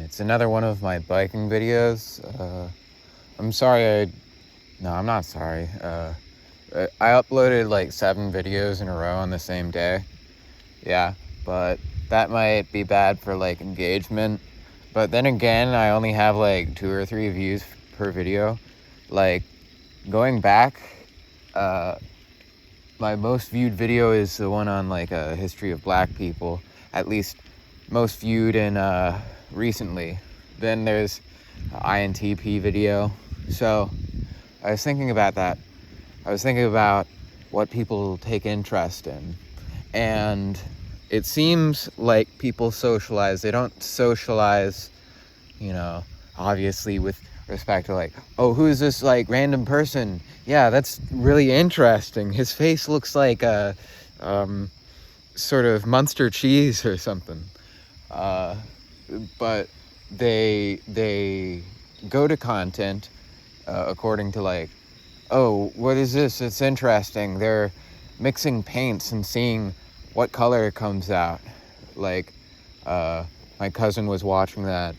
It's another one of my biking videos. I'm sorry No, I'm not sorry. I uploaded like 7 videos in a row on the same day. Yeah, but that might be bad for like engagement. But then again, I only have like 2 or 3 views per video. Like, going back, my most viewed video is the one on like a history of black people. At least most viewed in recently. Then there's INTP video. So I was thinking about that. I was thinking about what people take interest in. And it seems like people socialize. They don't socialize, obviously with respect to like, oh, who's this like random person? Yeah, that's really interesting. His face looks like a sort of Munster cheese or something. But they go to content according to like, oh, what is this? It's interesting. They're mixing paints and seeing what color comes out. Like, my cousin was watching that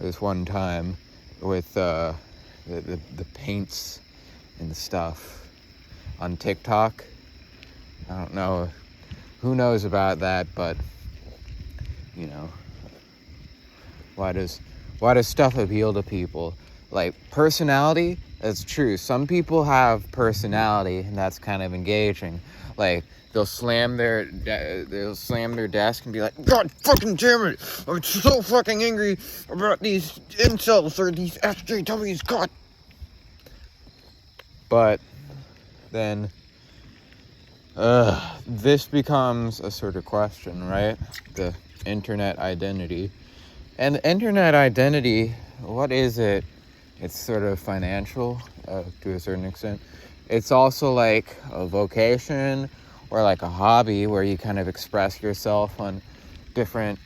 this one time with the paints and stuff on TikTok. I don't know who knows about that, but why does stuff appeal to people? Like, personality, that's true. Some people have personality, and that's kind of engaging. Like, they'll slam their desk and be like, God fucking damn it, I'm so fucking angry about these incels or these SJWs, God. But then this becomes a sort of question, right? The internet identity. And the internet identity, what is it? It's sort of financial to a certain extent. It's also like a vocation or like a hobby where you kind of express yourself on different,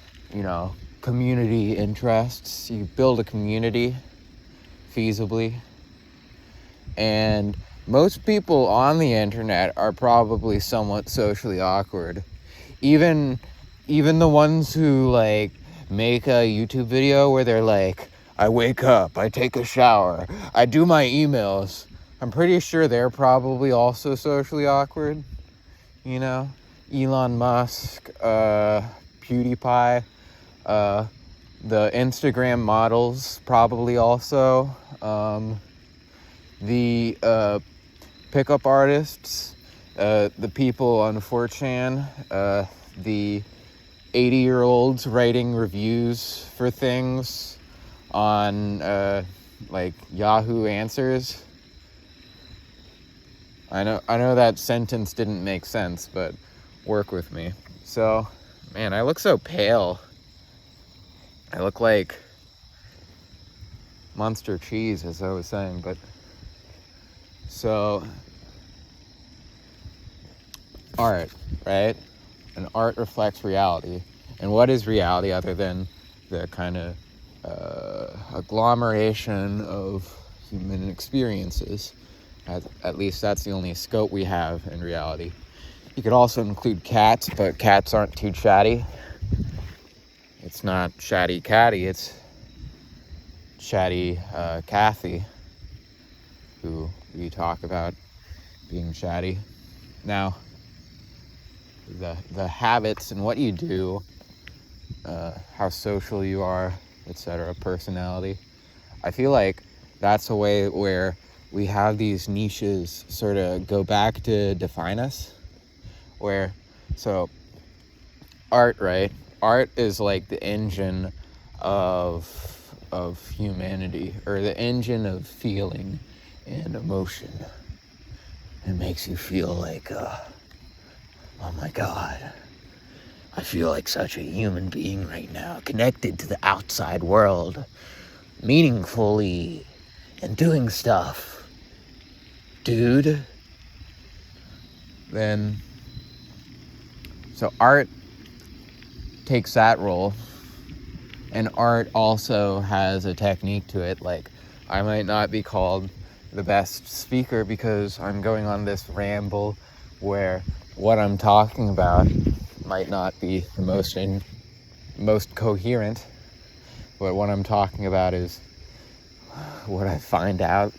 community interests. You build a community feasibly. And most people on the internet are probably somewhat socially awkward. Even the ones who like make a YouTube video where they're like, I wake up, I take a shower, I do my emails. I'm pretty sure they're probably also socially awkward. Elon Musk, PewDiePie, the Instagram models probably also. The pickup artists, the people on 4chan, the 80-year-olds writing reviews for things on like Yahoo Answers. I know that sentence didn't make sense, but work with me. So, man, I look so pale. I look like Munster cheese, as I was saying, but so art, right? And art reflects reality. And what is reality other than the kind of agglomeration of human experiences? At least that's the only scope we have in reality. You could also include cats, but cats aren't too chatty. It's not chatty catty, it's chatty Kathy, who we talk about being chatty. Now, the habits and what you do, how social you are, etc., personality. I feel like that's a way where we have these niches sort of go back to define us. So art, right? Art is like the engine of humanity, or the engine of feeling and emotion. It makes you feel like, oh my God, I feel like such a human being right now, connected to the outside world, meaningfully, and doing stuff. Dude. Then, so art takes that role, and art also has a technique to it. Like, I might not be called the best speaker because I'm going on this ramble where what I'm talking about might not be the most coherent, But what I'm talking about is what I find out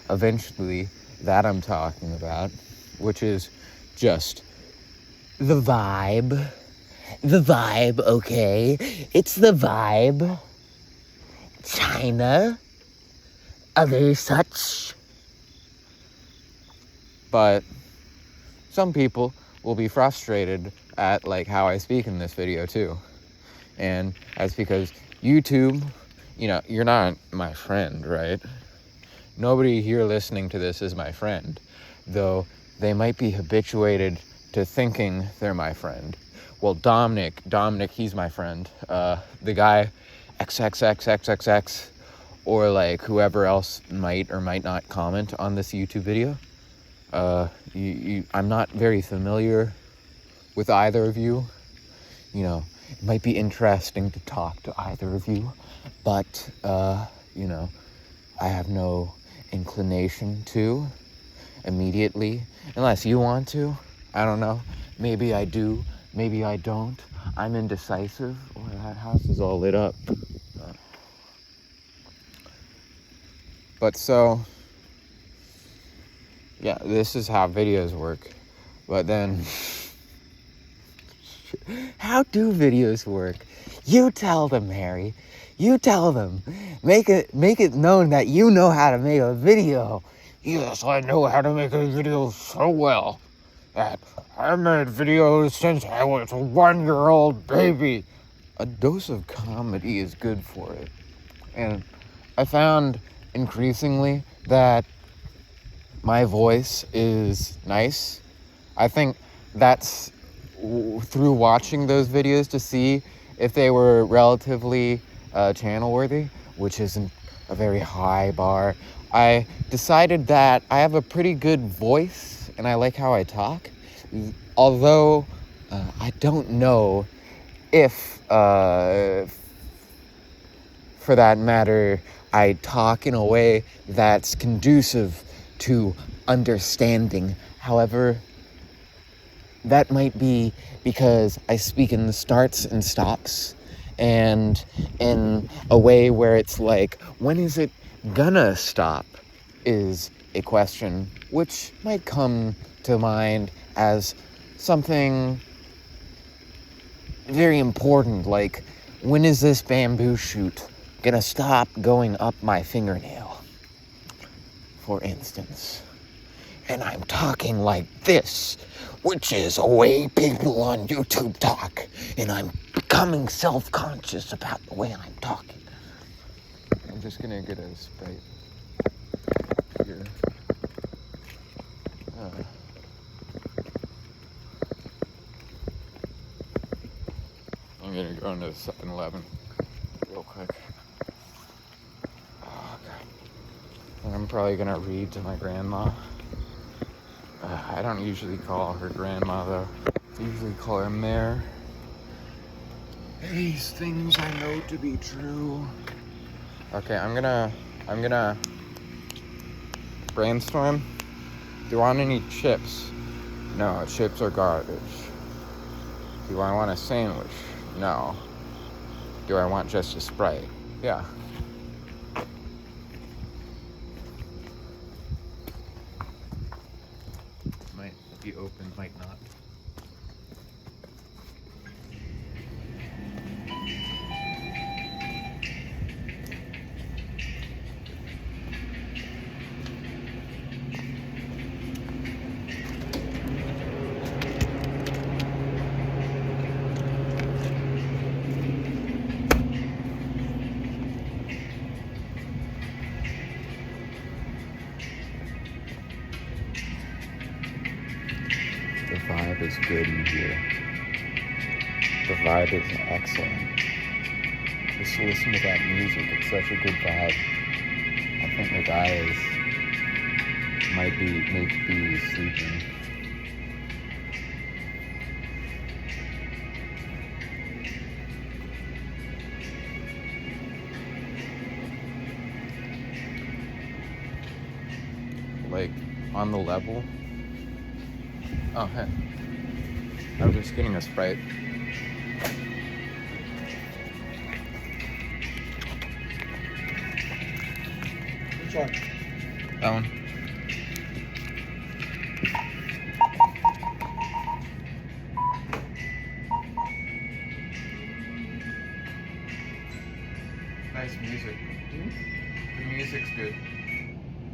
eventually that I'm talking about, which is just the vibe. The vibe, okay? It's the vibe. China. Other such. But some people will be frustrated at like how I speak in this video too. And that's because YouTube, you're not my friend, right? Nobody here listening to this is my friend, though they might be habituated to thinking they're my friend. Well, Dominic, he's my friend. The guy, XXXXXX, or like whoever else might or might not comment on this YouTube video. I'm not very familiar with either of you. It might be interesting to talk to either of you, but, I have no inclination to immediately, unless you want to. I don't know. Maybe I do. Maybe I don't. I'm indecisive. Oh, that house is all lit up. But so, yeah, this is how videos work. But then, how do videos work? You tell them, Harry. You tell them. Make it known that you know how to make a video. Yes, I know how to make a video so well that I made videos since I was a 1-year-old baby. A dose of comedy is good for it. And I found increasingly that my voice is nice. I think that's through watching those videos to see if they were relatively channel worthy, which isn't a very high bar. I decided that I have a pretty good voice and I like how I talk, although I don't know if, for that matter, I talk in a way that's conducive to understanding. However, that might be because I speak in the starts and stops, and in a way where it's like, when is it gonna stop is a question which might come to mind as something very important, like, when is this bamboo shoot gonna stop going up my fingernail, for instance. And I'm talking like this, which is the way people on YouTube talk, and I'm becoming self-conscious about the way I'm talking. I'm just gonna get a Sprite here. I'm gonna go into 7-Eleven real quick. Oh, God. And I'm probably gonna read to my grandma. I don't usually call her grandma though. I usually call her Mare. These things I know to be true. Okay, I'm gonna brainstorm. Do you want any chips? No, chips are garbage. Do I want a sandwich? No. Do I want just a Sprite? Yeah. Might be open, might not. The vibe is good in here. The vibe is excellent. Just listen to that music. It's such a good vibe. I think the guy might be sleeping. Like, on the level. Oh, hey. I was just getting a Sprite. Which one? That one. Nice music. The music's good.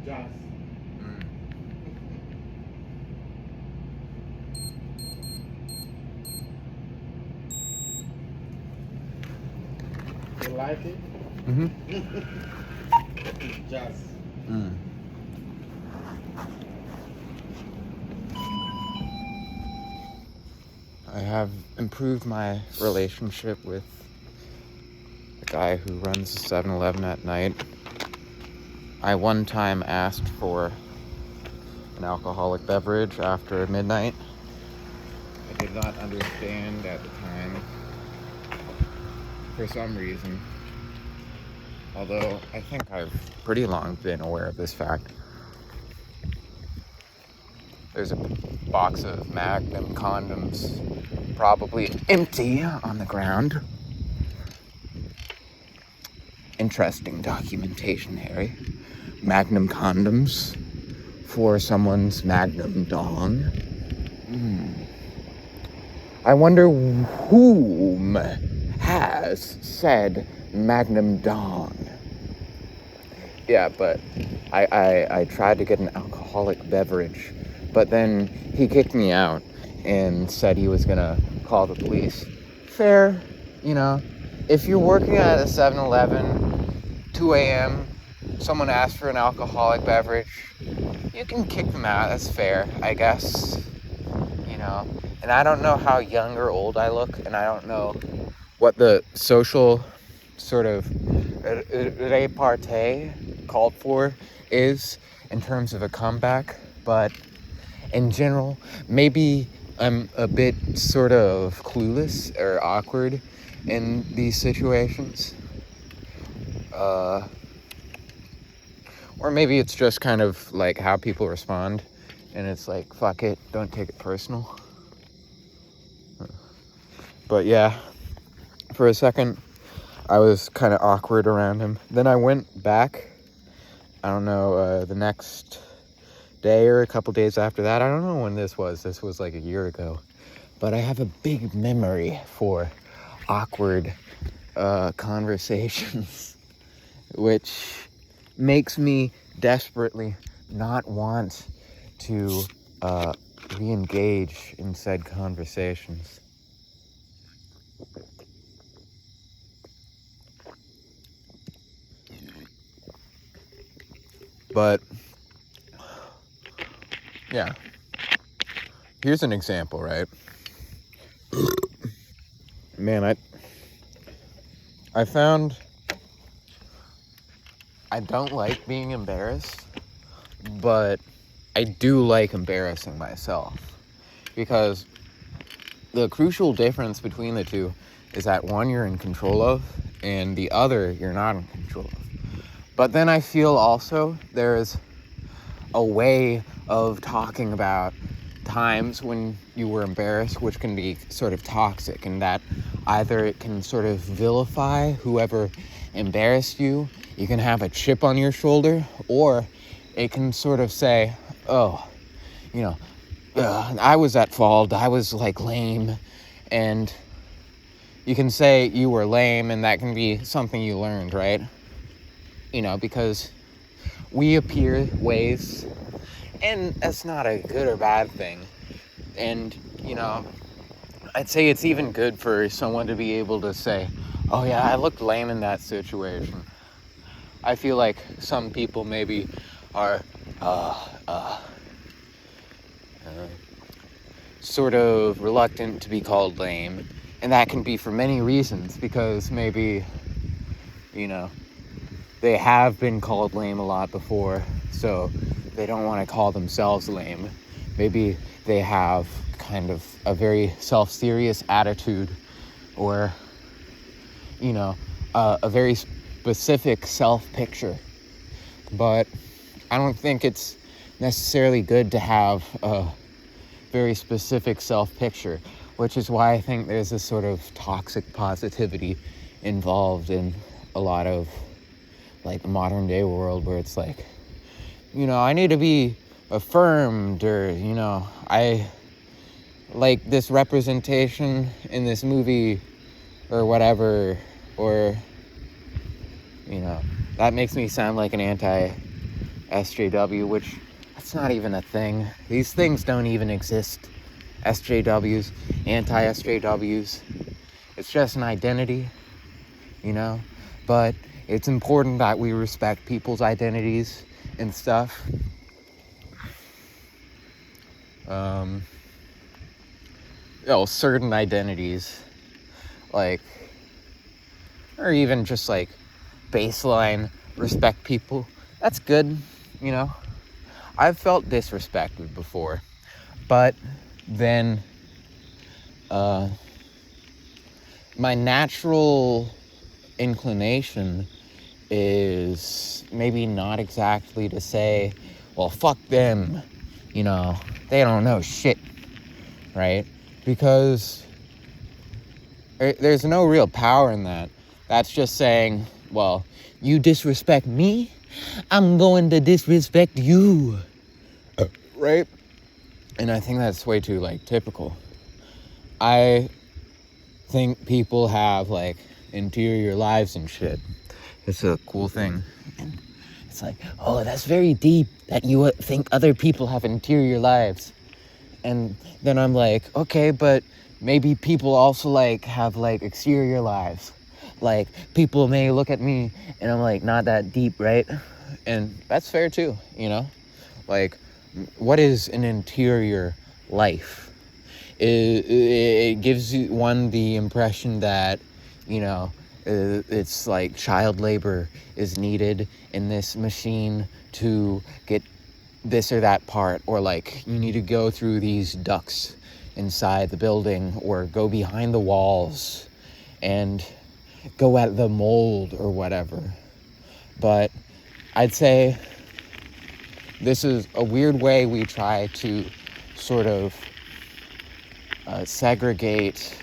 Jazz. You like it? Jazz. I have improved my relationship with the guy who runs the 7-Eleven at night. I one time asked for an alcoholic beverage after midnight. I did not understand at the time, for some reason. Although I think I've pretty long been aware of this fact. There's a box of Magnum condoms, probably empty, on the ground. Interesting documentation, Harry. Magnum condoms for someone's Magnum dong. I wonder whom has said Magnum dong. Yeah, but I tried to get an alcoholic beverage, but then he kicked me out and said he was gonna call the police. Fair, you know. If you're working at a 7-Eleven, 2 a.m., someone asks for an alcoholic beverage, you can kick them out. That's fair, I guess. You know. And I don't know how young or old I look, and I don't know what the social sort of repartee called for is in terms of a comeback, but in general, maybe I'm a bit sort of clueless or awkward in these situations. Or maybe it's just kind of like how people respond, and it's like, fuck it, don't take it personal. But yeah, for a second, I was kind of awkward around him. Then I went back, I don't know, the next day or a couple days after that. I don't know when this was. This was like a year ago. But I have a big memory for awkward conversations, which makes me desperately not want to re-engage in said conversations. But yeah, here's an example, right? Man, I found I don't like being embarrassed, but I do like embarrassing myself, because the crucial difference between the two is that one you're in control of and the other you're not in control of. But then I feel also there's a way of talking about times when you were embarrassed, which can be sort of toxic, and that either it can sort of vilify whoever embarrassed you, you can have a chip on your shoulder, or it can sort of say, oh, you know, I was at fault, I was like lame, and you can say you were lame, and that can be something you learned, right? You know, because we appear ways, and that's not a good or bad thing. And, you know, I'd say it's even good for someone to be able to say, oh yeah, I looked lame in that situation. I feel like some people maybe are sort of reluctant to be called lame, and that can be for many reasons, because maybe, you know, they have been called lame a lot before, so they don't want to call themselves lame. Maybe they have kind of a very self-serious attitude, or, you know, a very specific self-picture. But I don't think it's necessarily good to have a very specific self-picture, which is why I think there's this sort of toxic positivity involved in a lot of like the modern day world where it's like, I need to be affirmed, or, I like this representation in this movie or whatever, or, that makes me sound like an anti-SJW, which that's not even a thing. These things don't even exist. SJWs, anti-SJWs. It's just an identity, but it's important that we respect people's identities and stuff. Certain identities, like, or even just like baseline respect people. That's good, I've felt disrespected before, but then my natural inclination is maybe not exactly to say, well, fuck them, they don't know shit, right? Because there's no real power in that. That's just saying, well, you disrespect me, I'm going to disrespect you, right? And I think that's way too, typical. I think people have, interior lives and shit. It's a cool thing. And it's like, oh, that's very deep that you think other people have interior lives. And then I'm like, okay, but maybe people also, have, exterior lives. People may look at me and I'm, not that deep, right? And that's fair, too, what is an interior life? It gives one the impression that, it's like child labor is needed in this machine to get this or that part, or you need to go through these ducts inside the building, or go behind the walls and go at the mold or whatever. But I'd say this is a weird way we try to sort of segregate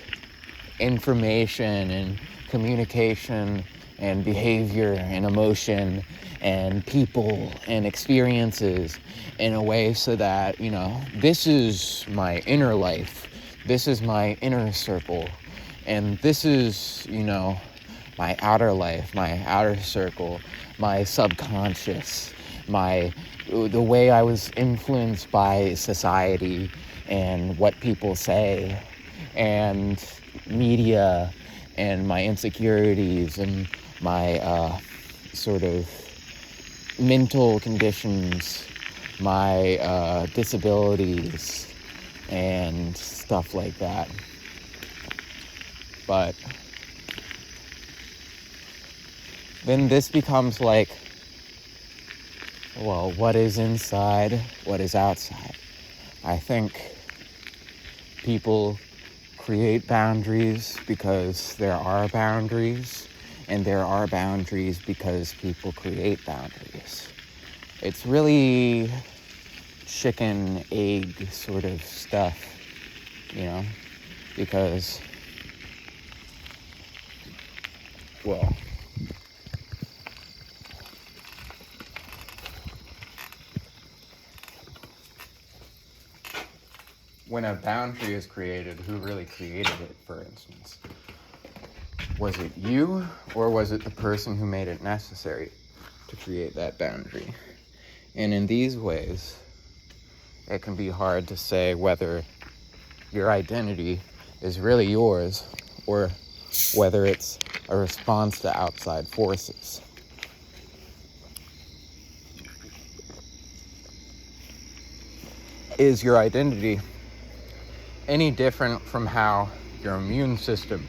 information and communication and behavior and emotion and people and experiences in a way so that, this is my inner life, this is my inner circle, and this is, my outer life, my outer circle, my subconscious, the way I was influenced by society and what people say and media and my insecurities and my sort of mental conditions, my disabilities and stuff like that. But then this becomes well, what is inside, what is outside? I think people create boundaries because there are boundaries, and there are boundaries because people create boundaries. It's really chicken egg sort of stuff, because, well, when a boundary is created, who really created it, for instance? Was it you, or was it the person who made it necessary to create that boundary? And in these ways, it can be hard to say whether your identity is really yours or whether it's a response to outside forces. Is your identity any different from how your immune system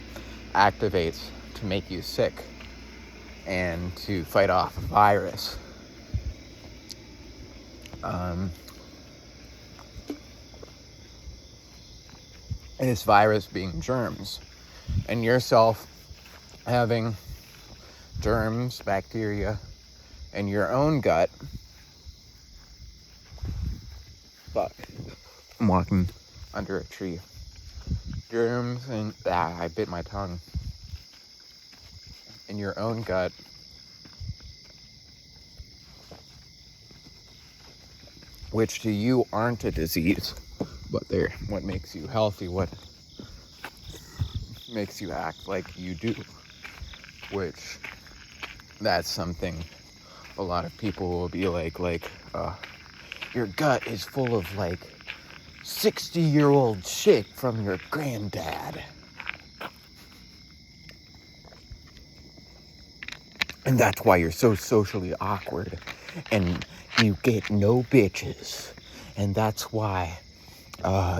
activates to make you sick and to fight off a virus? This virus being germs, and yourself having germs, bacteria, in your own gut. Fuck. I'm walking under a tree. Germs and I bit my tongue. In your own gut, which to you aren't a disease, but they're what makes you healthy, what makes you act like you do, which that's something a lot of people will be like, your gut is full of like 60-year-old shit from your granddad. And that's why you're so socially awkward and you get no bitches. And that's why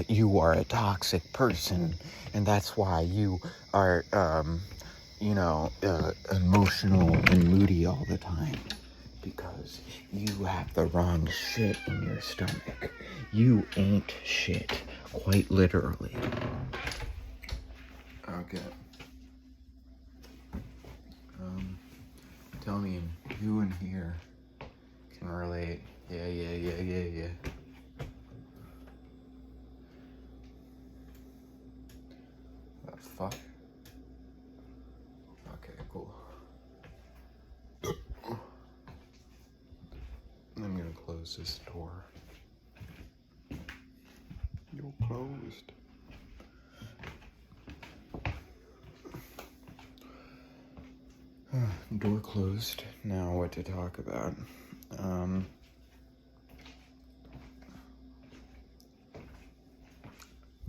you are a toxic person. And that's why you are, emotional and moody all the time. Because you have the wrong shit in your stomach. You ain't shit, quite literally. Okay. Tell me, who in here can relate? Yeah. The fuck? Okay, cool. I'm gonna close this door. You're closed. Door closed. Now what to talk about?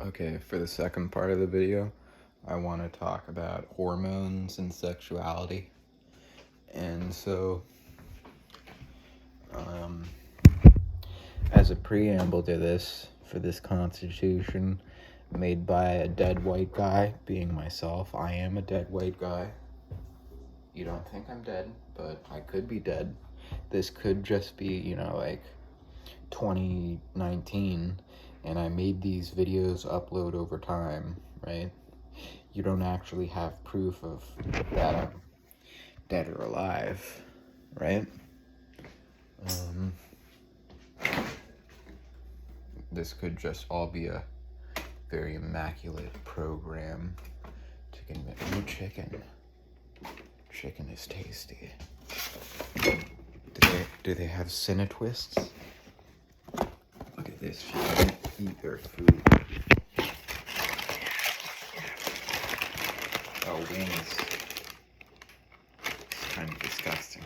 Okay, for the second part of the video, I want to talk about hormones and sexuality. And so, as a preamble to this, for this constitution made by a dead white guy, being myself, I am a dead white guy. You don't think I'm dead, but I could be dead. This could just be, 2019, and I made these videos upload over time, right? You don't actually have proof of that I'm dead or alive, right? This could just all be a very immaculate program to convince you. Chicken is tasty. Do they have Cine Twists? Look at this. She doesn't eat their food. Oh, wings. It's kind of disgusting.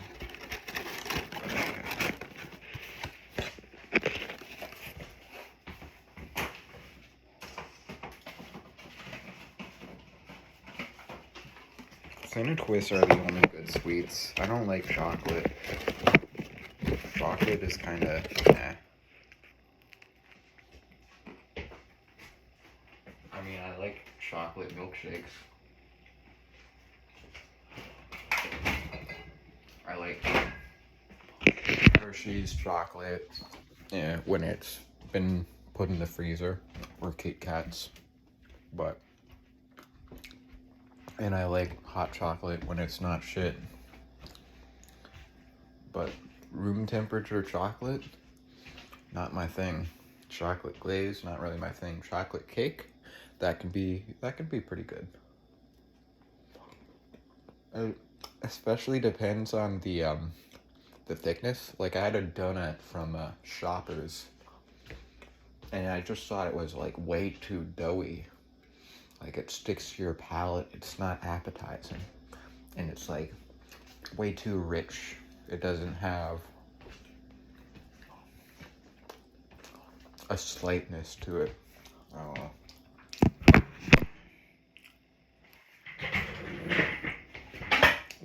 Cine Twists are the only good sweets. I don't like chocolate. Chocolate is kind of I mean, I like chocolate milkshakes. I like Hershey's chocolate. Yeah, when it's been put in the freezer, or Kit Kats. And I like hot chocolate when it's not shit. But room temperature chocolate, not my thing. Chocolate glaze, not really my thing. Chocolate cake, that can be pretty good. It especially depends on the thickness. Like, I had a donut from Shoppers, and I just thought it was like way too doughy. Like, it sticks to your palate. It's not appetizing, and it's like way too rich. It doesn't have a slightness to it. I don't know.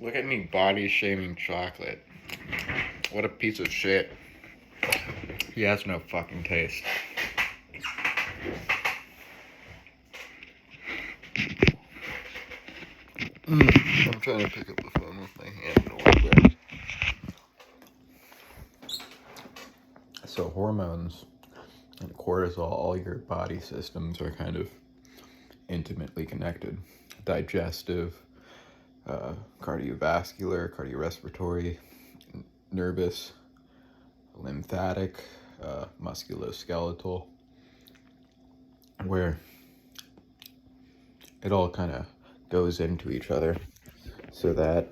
Look at me body shaming chocolate. What a piece of shit. He has no fucking taste. I'm trying to pick up the phone with my hand. So hormones and cortisol, all your body systems are kind of intimately connected. Digestive, cardiovascular, cardiorespiratory, nervous, lymphatic, musculoskeletal, where it all kind of goes into each other, so that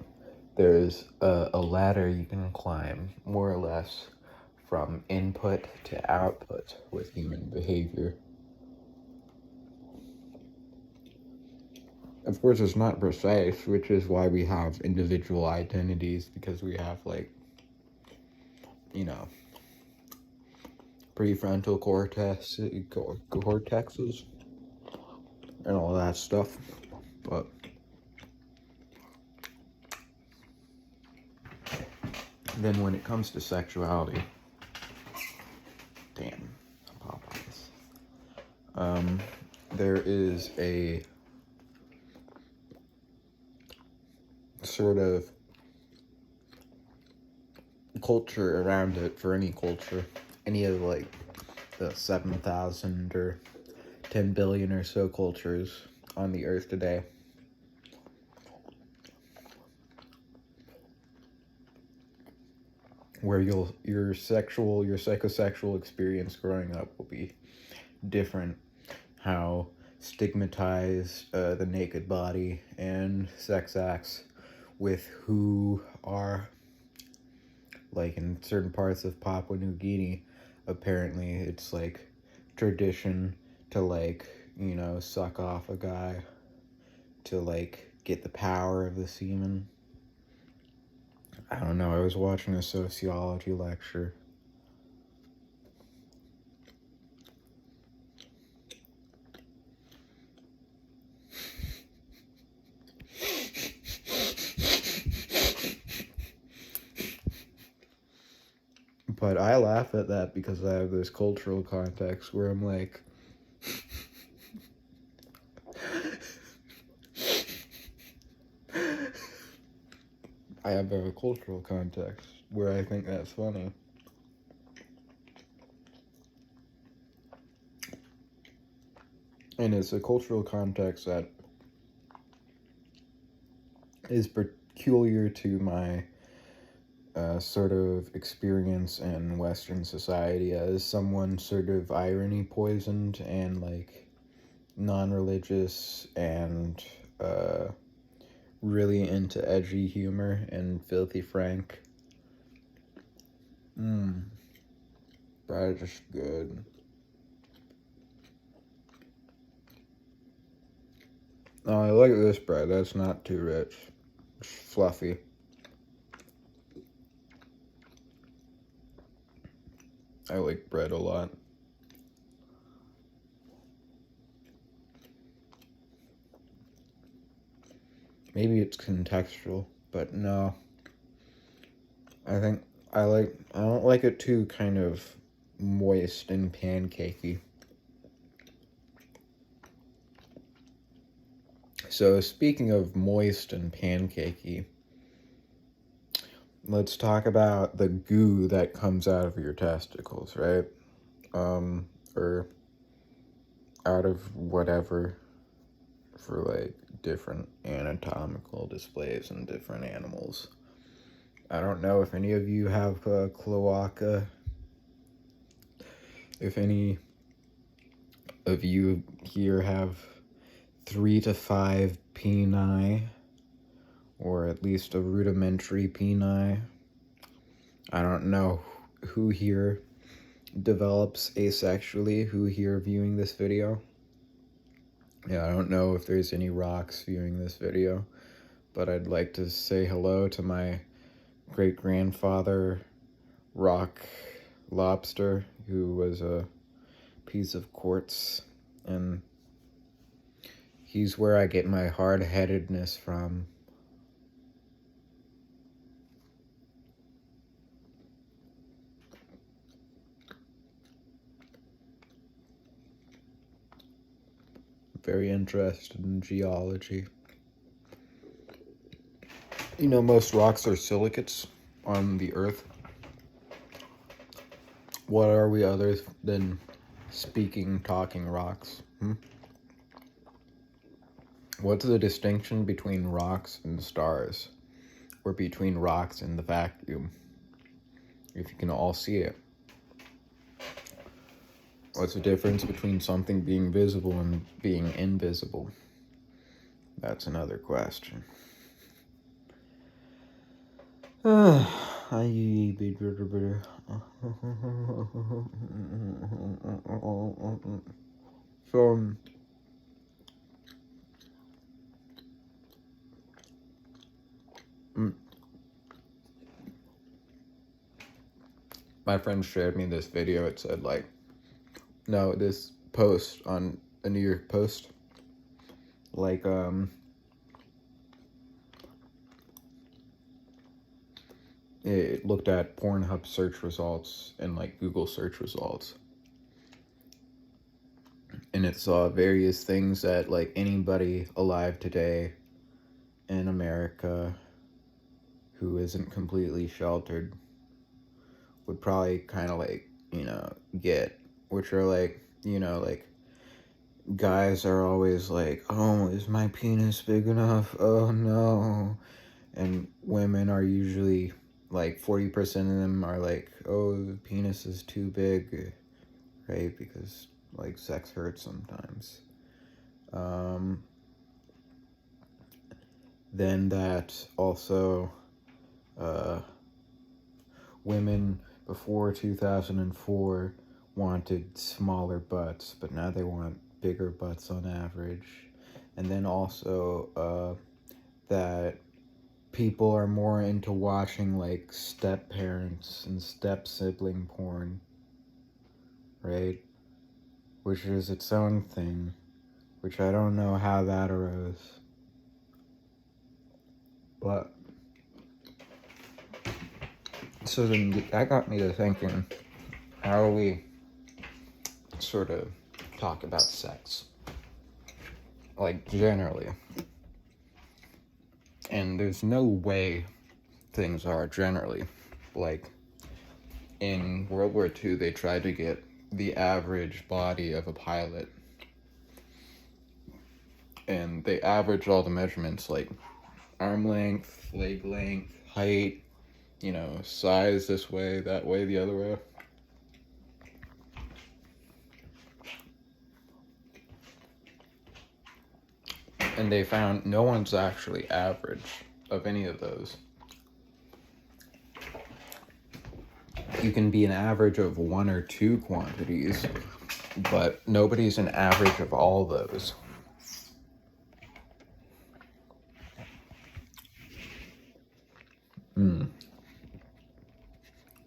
there's a ladder you can climb, more or less, from input to output with human behavior. Of course, it's not precise, which is why we have individual identities, because we have, like, you know, prefrontal cortexes and all that stuff. But then when it comes to sexuality, damn, Popeyes. There is a sort of culture around it for any culture, any of like the 7,000 or 10 billion or so cultures on the earth today. Where your psychosexual experience growing up will be different. How stigmatized the naked body and sex acts with who are, like in certain parts of Papua New Guinea, apparently it's like tradition to, like, you know, suck off a guy to like get the power of the semen. I don't know, I was watching a sociology lecture. But I laugh at that because I have this cultural context where I'm like, I have a cultural context where I think that's funny. And it's a cultural context that is peculiar to my sort of experience in Western society as someone sort of irony poisoned and like non-religious and really into edgy humor and filthy frank. That is just good. Oh, I like this bread. That's not too rich. It's fluffy. I like bread a lot. Maybe it's contextual, but no. I don't like it too kind of moist and pancakey. So speaking of moist and pancakey, let's talk about the goo that comes out of your testicles, right? Or out of whatever, for like different anatomical displays in different animals. I don't know if any of you have a cloaca. If any of you here have 3 to 5 peni, or at least a rudimentary peni. I don't know who here develops asexually, who here viewing this video. Yeah, I don't know if there's any rocks viewing this video, but I'd like to say hello to my great-grandfather, Rock Lobster, who was a piece of quartz, and he's where I get my hard-headedness from. Very interested in geology. You know, most rocks are silicates on the earth. What are we other than talking rocks? What's the distinction between rocks and stars? Or between rocks and the vacuum? If you can all see it. What's the difference between something being visible and being invisible? That's another question. So, my friend shared me this video. It said, like, no, this post on a New York Post, like, it looked at Pornhub search results and, like, Google search results. And it saw various things that, like, anybody alive today in America who isn't completely sheltered would probably kind of, like, get, which are, like, like, guys are always like, oh, is my penis big enough? Oh, no. And women are usually, like, 40% of them are like, oh, the penis is too big, right? Because, like, sex hurts sometimes. Then that also, women before 2004 wanted smaller butts, but now they want bigger butts on average. And then also, that people are more into watching, like, step parents and step sibling porn, right? Which is its own thing, which I don't know how that arose. But, so then that got me to thinking, how do we sort of talk about sex? Like, generally. And there's no way things are generally. Like, in World War II, they tried to get the average body of a pilot. And they averaged all the measurements, like arm length, leg length, height, size this way, that way, the other way. And they found no one's actually average of any of those. You can be an average of one or two quantities, but nobody's an average of all those.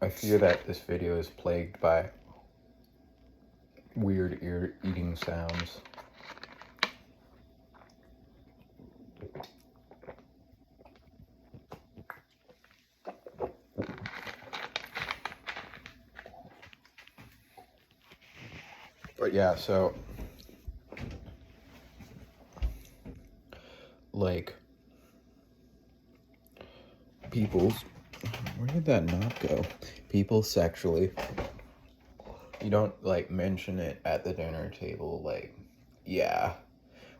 I fear that this video is plagued by weird eating sounds. But yeah, so, like, people, where did that not go? People sexually, you don't, like, mention it at the dinner table, like, yeah,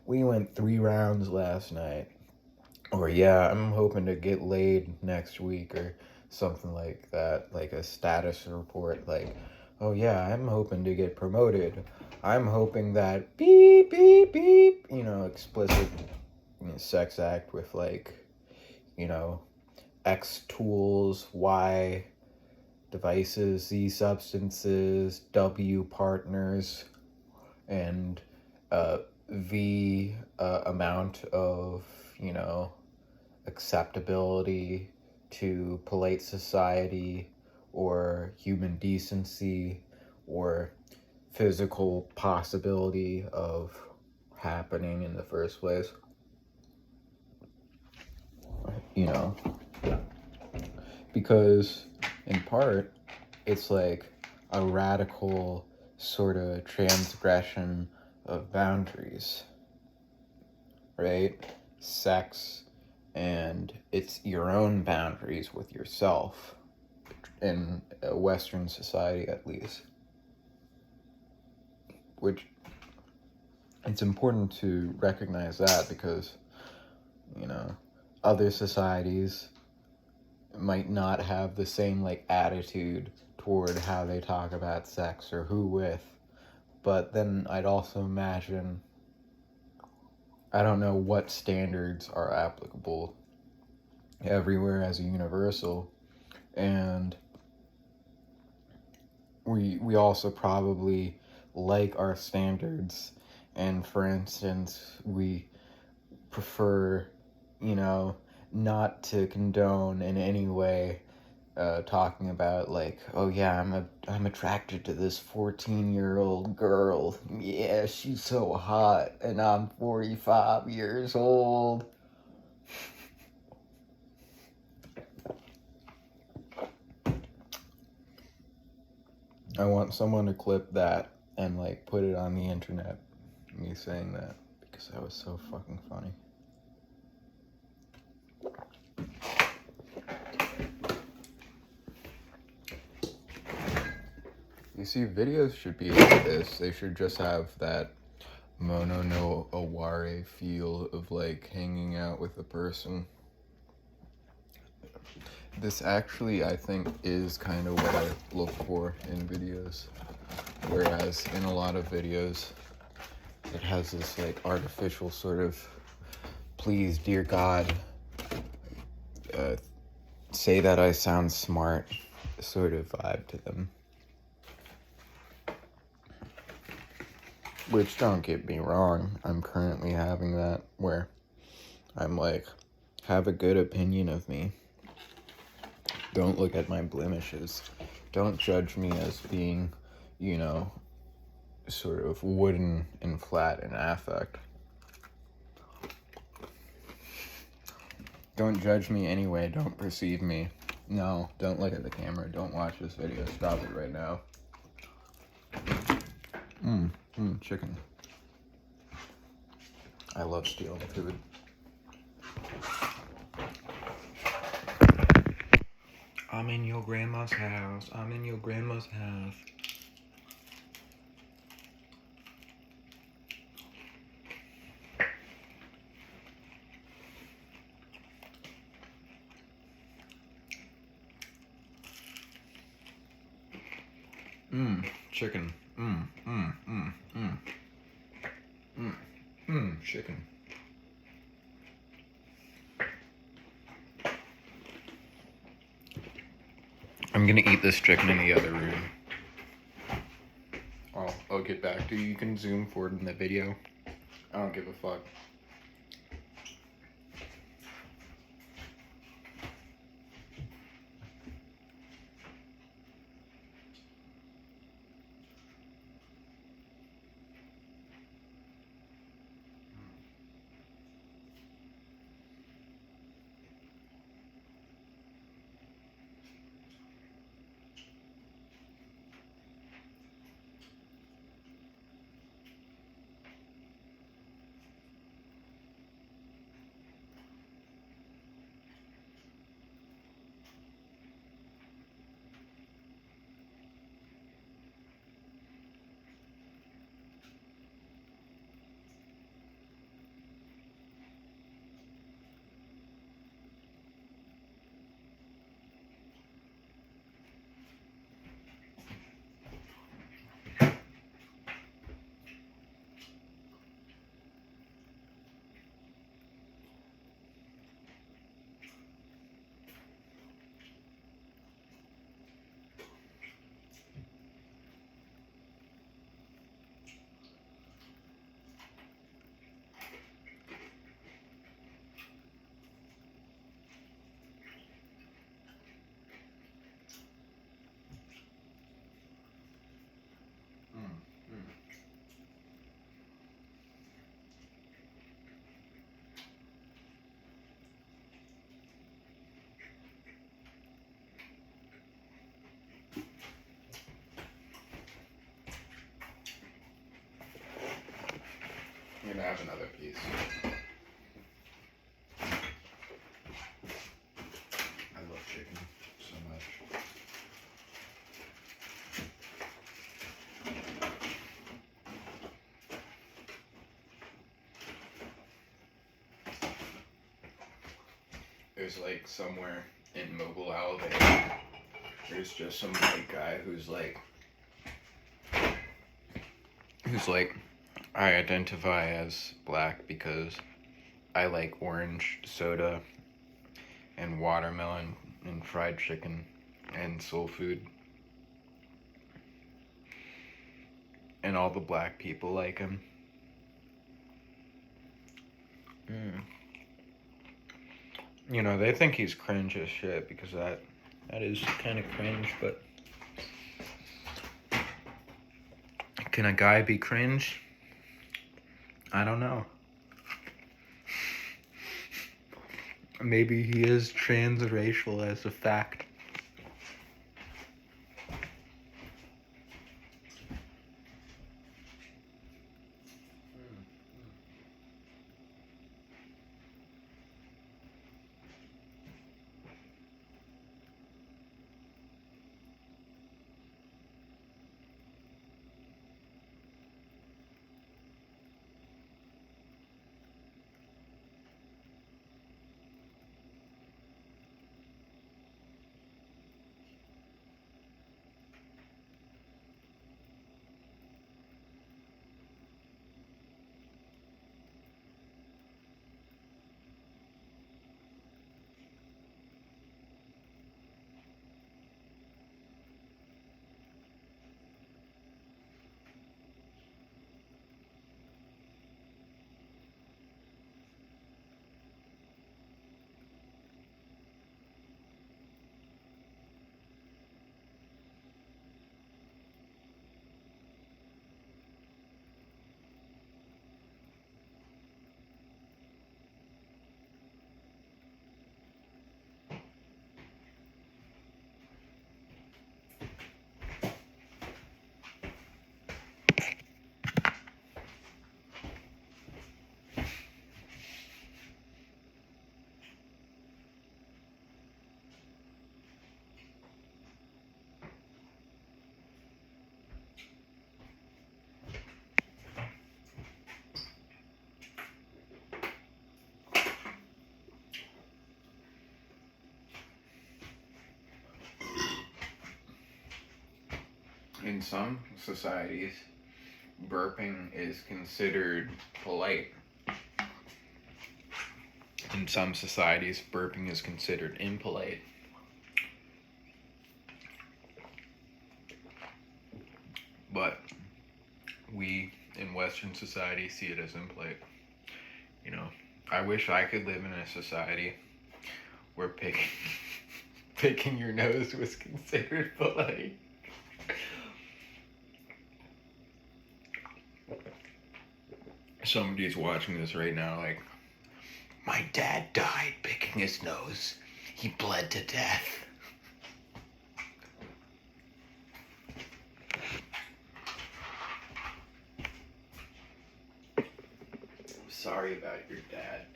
we went 3 rounds last night, or yeah, I'm hoping to get laid next week, or something like that, like a status report, like, oh yeah, I'm hoping to get promoted, I'm hoping that beep, beep, beep, explicit sex act with, like, X tools, Y devices, Z substances, W partners, and V amount of, acceptability to polite society or human decency or physical possibility of happening in the first place. Because in part, it's like a radical sort of transgression of boundaries, right? Sex, and it's your own boundaries with yourself, in a Western society at least. Which, it's important to recognize that because, other societies might not have the same, like, attitude toward how they talk about sex or who with. But then I'd also imagine, I don't know what standards are applicable everywhere as a universal, And we also probably like our standards, and for instance, we prefer, you know, not to condone in any way talking about like, oh yeah, I'm attracted to this 14-year-old girl. Yeah, she's so hot, and I'm 45 years old. I want someone to clip that and like put it on the internet, me saying that, because that was so fucking funny. You see, videos should be like this. They should just have that mono no aware feel of like hanging out with a person. This actually, I think, is kind of what I look for in videos. Whereas in a lot of videos, it has this like artificial sort of, please, dear God, say that I sound smart sort of vibe to them. Which, don't get me wrong, I'm currently having that where I'm like, have a good opinion of me. Don't look at my blemishes. Don't judge me as being, you know, sort of wooden and flat in affect. Don't judge me anyway. Don't perceive me. No, don't look at the camera. Don't watch this video. Stop it right now. Chicken. I love stealing food. I'm in your grandma's house. I'm in your grandma's house. Chicken. Chicken. I'm gonna eat this chicken in the other room. I'll get back to you. You can zoom forward in the video. I don't give a fuck. I'm gonna have another piece. I love chicken so much. There's like somewhere in Mobile, Alabama, there's just some white guy who's like, I identify as black because I like orange soda and watermelon and fried chicken and soul food. And all the black people like him. You know, they think he's cringe as shit because that is kind of cringe, but can a guy be cringe? I don't know. Maybe he is transracial as a fact. In some societies, burping is considered polite. In some societies, burping is considered impolite. But we in Western society see it as impolite. You know, I wish I could live in a society where picking your nose was considered polite. Somebody's watching this right now like, my dad died picking his nose. He bled to death. Sorry about your dad,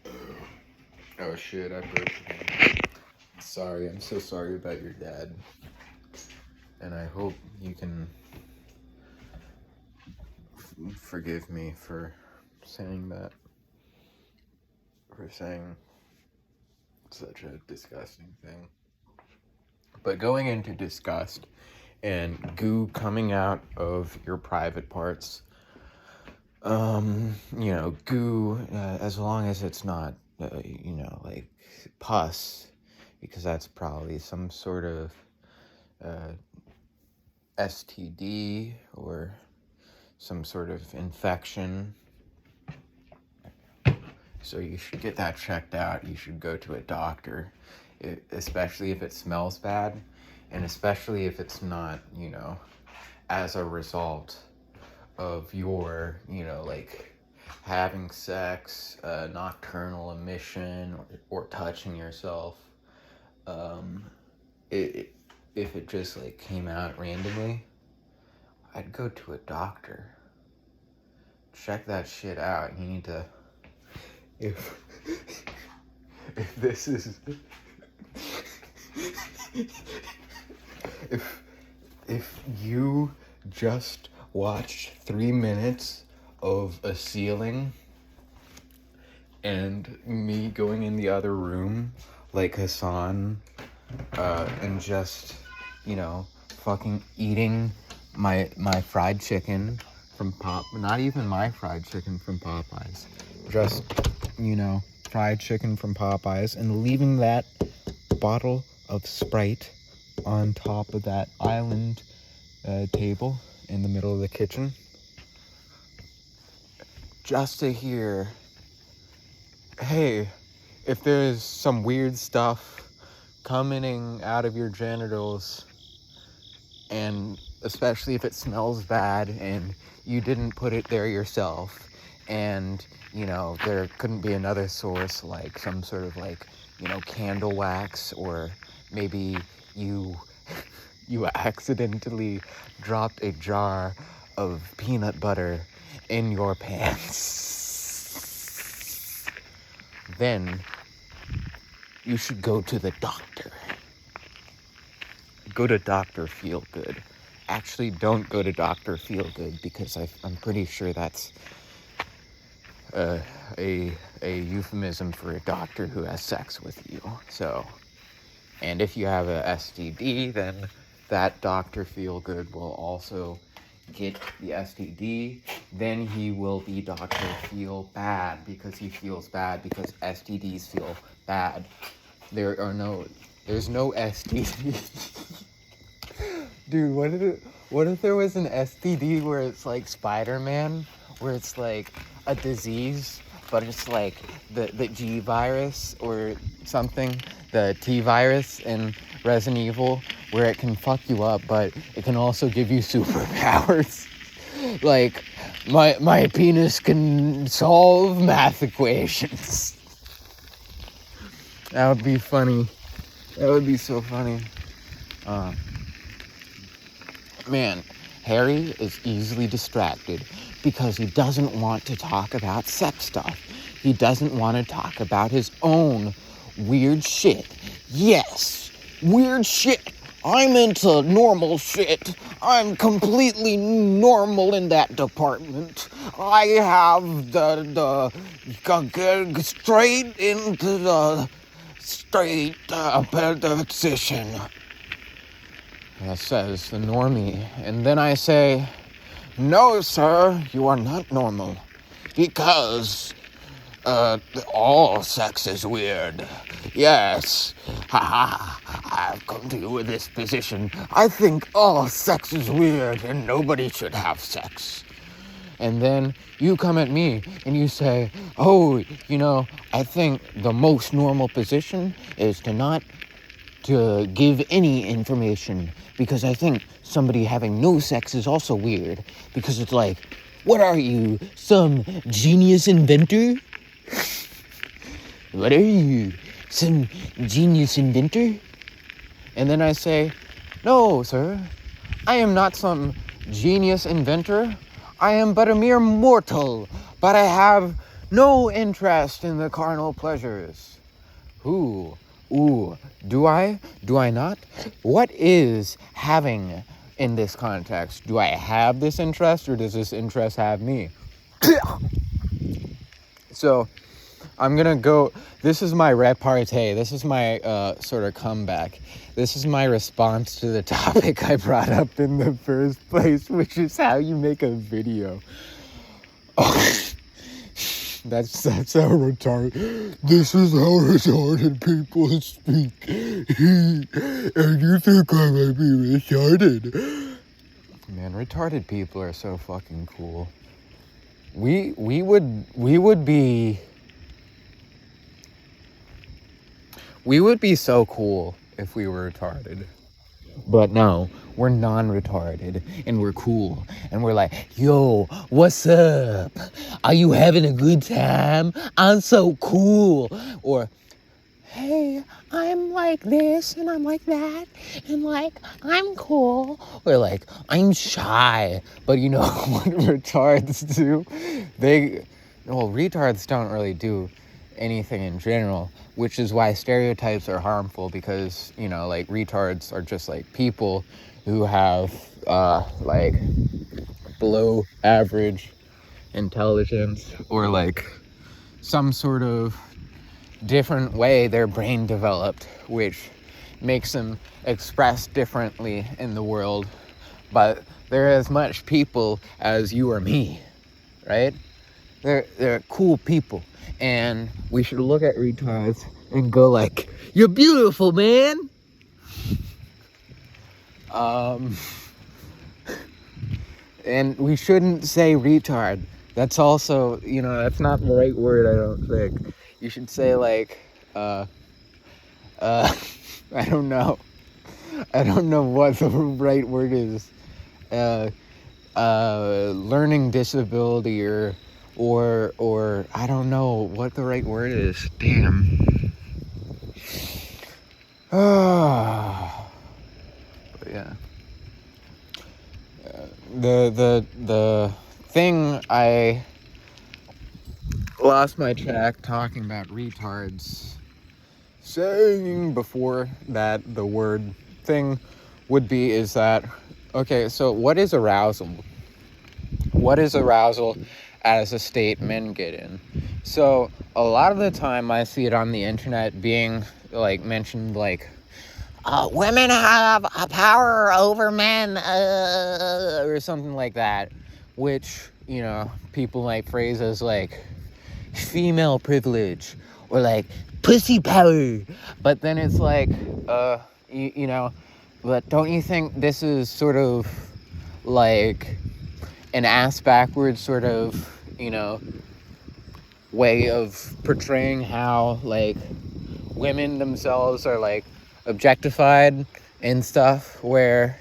dude. Oh shit, I burped again. Sorry, I'm so sorry about your dad. And I hope you can forgive me for saying that. For saying such a disgusting thing. But going into disgust and goo coming out of your private parts, you know, goo, as long as it's not, you know, like pus, because that's probably some sort of STD or some sort of infection. So you should get that checked out. You should go to a doctor, especially if it smells bad, and especially if it's not, you know, as a result of your, you know, like having sex, nocturnal emission, or touching yourself. If it just like came out randomly, I'd go to a doctor. Check that shit out. You need to, if this is, if you just watched 3 minutes of a ceiling and me going in the other room like Hassan, and just, you know, fucking eating my fried chicken from not even my fried chicken from Popeyes, just, you know, fried chicken from Popeyes, and leaving that bottle of Sprite on top of that island table in the middle of the kitchen, just to hear, hey, if there's some weird stuff coming out of your genitals, and especially if it smells bad and you didn't put it there yourself, and there couldn't be another source, like some sort of candle wax, or maybe you accidentally dropped a jar of peanut butter in your pants, then you should go to the doctor. Go to Dr. Feelgood. Actually, don't go to Dr. Feelgood, because I'm pretty sure that's a euphemism for a doctor who has sex with you. So, and if you have a STD, then that Dr. Feelgood will also get the STD. Then he will be Dr. Feel Bad, because he feels bad because STDs feel bad. There's no STD. Dude, what if there was an STD where it's like Spider-Man, where it's like a disease, but it's like the G virus or something, the T virus in Resident Evil, where it can fuck you up, but it can also give you superpowers. Like, my penis can solve math equations. That would be funny. That would be so funny. Man, Harry is easily distracted because he doesn't want to talk about sex stuff. He doesn't want to talk about his own weird shit. Yes, weird shit. I'm into normal shit. I'm completely normal in that department. I have the straight into the straight position. That says the normie. And then I say, no, sir, you are not normal. Because all sex is weird. Yes. I've come to you with this position. I think all sex is weird and nobody should have sex. And then you come at me and you say, oh, I think the most normal position is to give any information, because I think somebody having no sex is also weird, because it's like, what are you, some genius inventor? What are you, some genius inventor? And then I say, no, sir, I am not some genius inventor. I am but a mere mortal, but I have no interest in the carnal pleasures. Ooh, do I? Do I not? What is having in this context? Do I have this interest, or does this interest have me? So, I'm gonna go, this is my repartee, this is my sort of comeback. This is my response to the topic I brought up in the first place, which is how you make a video. That's how retarded. This is how retarded people speak. And you think I might be retarded? Man, retarded people are so fucking cool. We would be so cool if we were retarded. But no, we're non-retarded, and we're cool, and we're like, yo, what's up? Are you having a good time? I'm so cool. Or, hey, I'm like this, and I'm like that, and like, I'm cool. Or like, I'm shy. But you know what retards do? Retards don't really do anything in general, which is why stereotypes are harmful, because retards are just like people who have below average intelligence, or like some sort of different way their brain developed, which makes them express differently in the world. But they're as much people as you or me, right? They're cool people. And we should look at retards and go like, you're beautiful, man. Um, and we shouldn't say retard. That's also, that's not the right word, I don't think. You should say, like, I don't know. I don't know what the right word is. Learning disability or I don't know what the right word is. Damn. But yeah. The thing I lost my track talking about retards, saying before that the word thing would be is that, okay, so what is arousal? What is arousal as a state men get in? So a lot of the time I see it on the internet being like mentioned like, women have a power over men, or something like that, which, people might phrase as like female privilege or like pussy power. But then it's like, but don't you think this is sort of like an ass backwards sort of, way of portraying how like women themselves are like objectified and stuff, where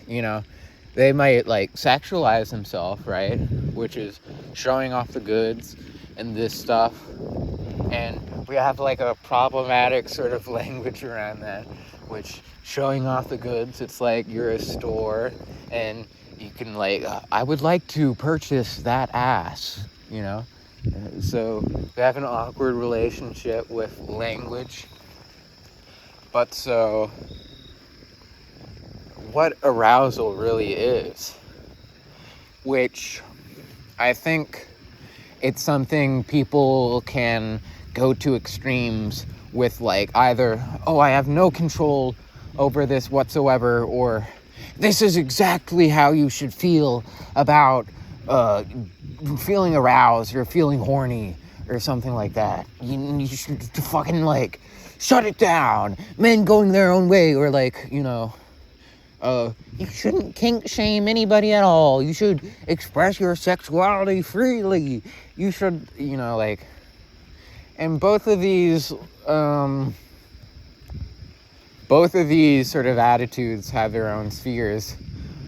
they might like sexualize themselves, right, which is showing off the goods and this stuff, and we have like a problematic sort of language around that, which showing off the goods, it's like you're a store and you can like, I would like to purchase that ass, so we have an awkward relationship with language. But so, what arousal really is, which I think it's something people can go to extremes with, like either, I have no control over this whatsoever, or this is exactly how you should feel about feeling aroused or feeling horny or something like that. You should fucking like shut it down, men going their own way, or like, you shouldn't kink shame anybody at all. You should express your sexuality freely. You should, like, and both of these sort of attitudes have their own spheres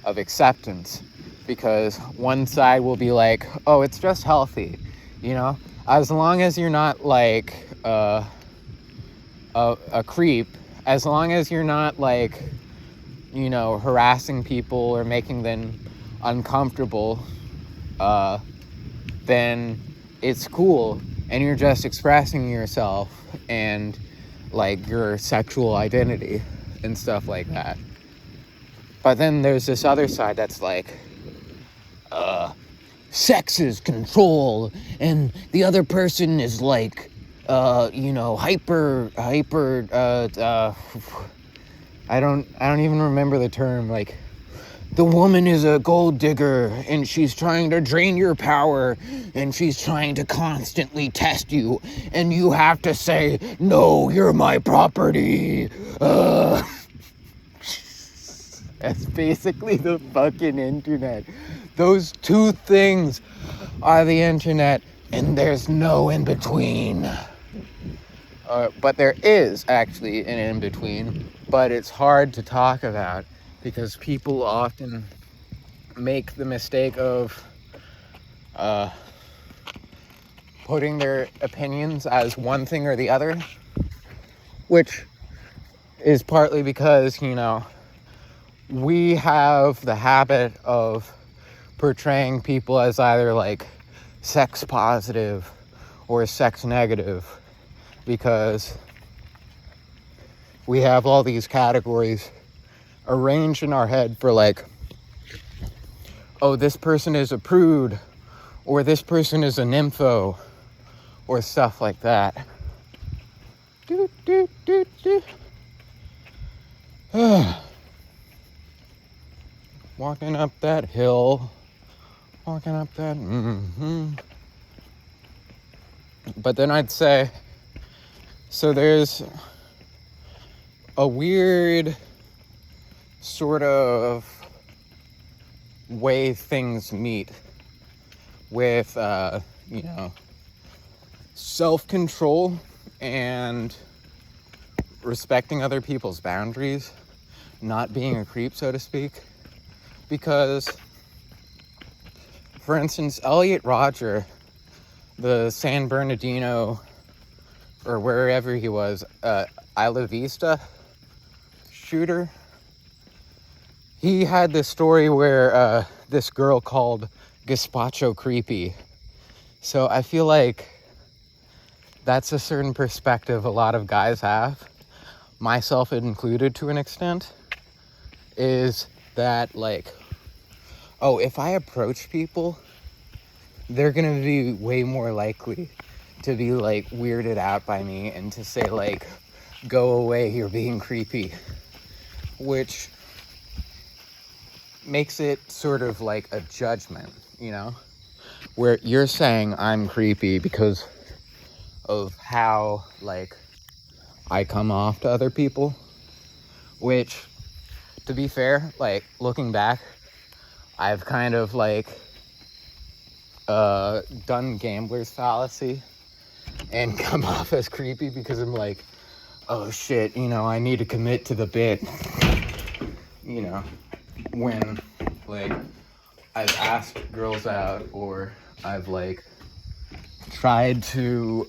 of acceptance, because one side will be like, it's just healthy, as long as you're not like a creep, as long as you're not like, harassing people or making them uncomfortable, then it's cool, and you're just expressing yourself and like your sexual identity and stuff like that. But then there's this other side that's like, sex is control, and the other person is like, hyper, I don't even remember the term, like, the woman is a gold digger, and she's trying to drain your power, and she's trying to constantly test you, and you have to say, no, you're my property. That's basically the fucking internet. Those two things are the internet, and there's no in-between. But there is actually an in-between, but it's hard to talk about because people often make the mistake of putting their opinions as one thing or the other, which is partly because, we have the habit of portraying people as either like sex positive or sex negative, because we have all these categories arranged in our head for like, this person is a prude, or this person is a nympho, or stuff like that. Walking up that hill, but then I'd say, so there's a weird sort of way things meet with, self-control and respecting other people's boundaries, not being a creep, so to speak. Because, for instance, Elliot Rodger, the San Bernardino, or wherever he was, Isla Vista shooter, he had this story where this girl called Gazpacho creepy. So I feel like that's a certain perspective a lot of guys have, myself included to an extent, is that, like, oh, if I approach people, they're gonna be way more likely to be, like, weirded out by me and to say, like, go away, you're being creepy. Which makes it sort of like a judgment, where you're saying I'm creepy because of how, like, I come off to other people. Which, to be fair, like, looking back, I've kind of, like, done gambler's fallacy and come off as creepy because I'm like, oh shit, I need to commit to the bit. When, like, I've asked girls out, or I've, like, tried to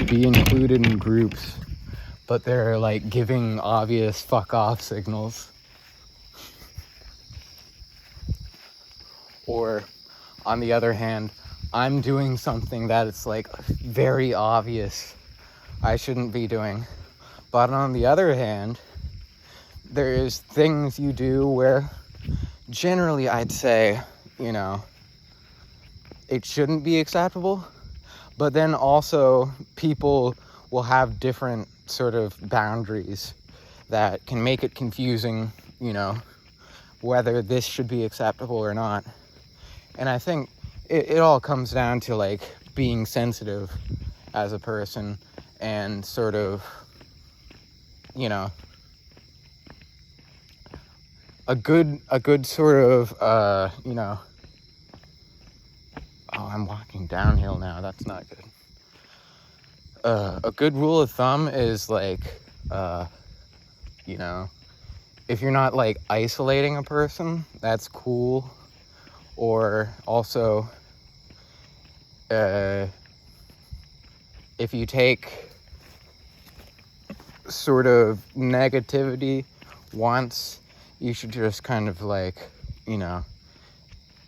be included in groups, but they're, like, giving obvious fuck off signals. Or, on the other hand, I'm doing something that it's, like, very obvious I shouldn't be doing. But on the other hand, there's things you do where generally I'd say, it shouldn't be acceptable. But then also people will have different sort of boundaries that can make it confusing, whether this should be acceptable or not. And I think it all comes down to, like, being sensitive as a person and sort of, a good sort of, oh, I'm walking downhill now. That's not good. A good rule of thumb is, like, if you're not, like, isolating a person, that's cool. Or also, if you take sort of negativity once, you should just kind of, like,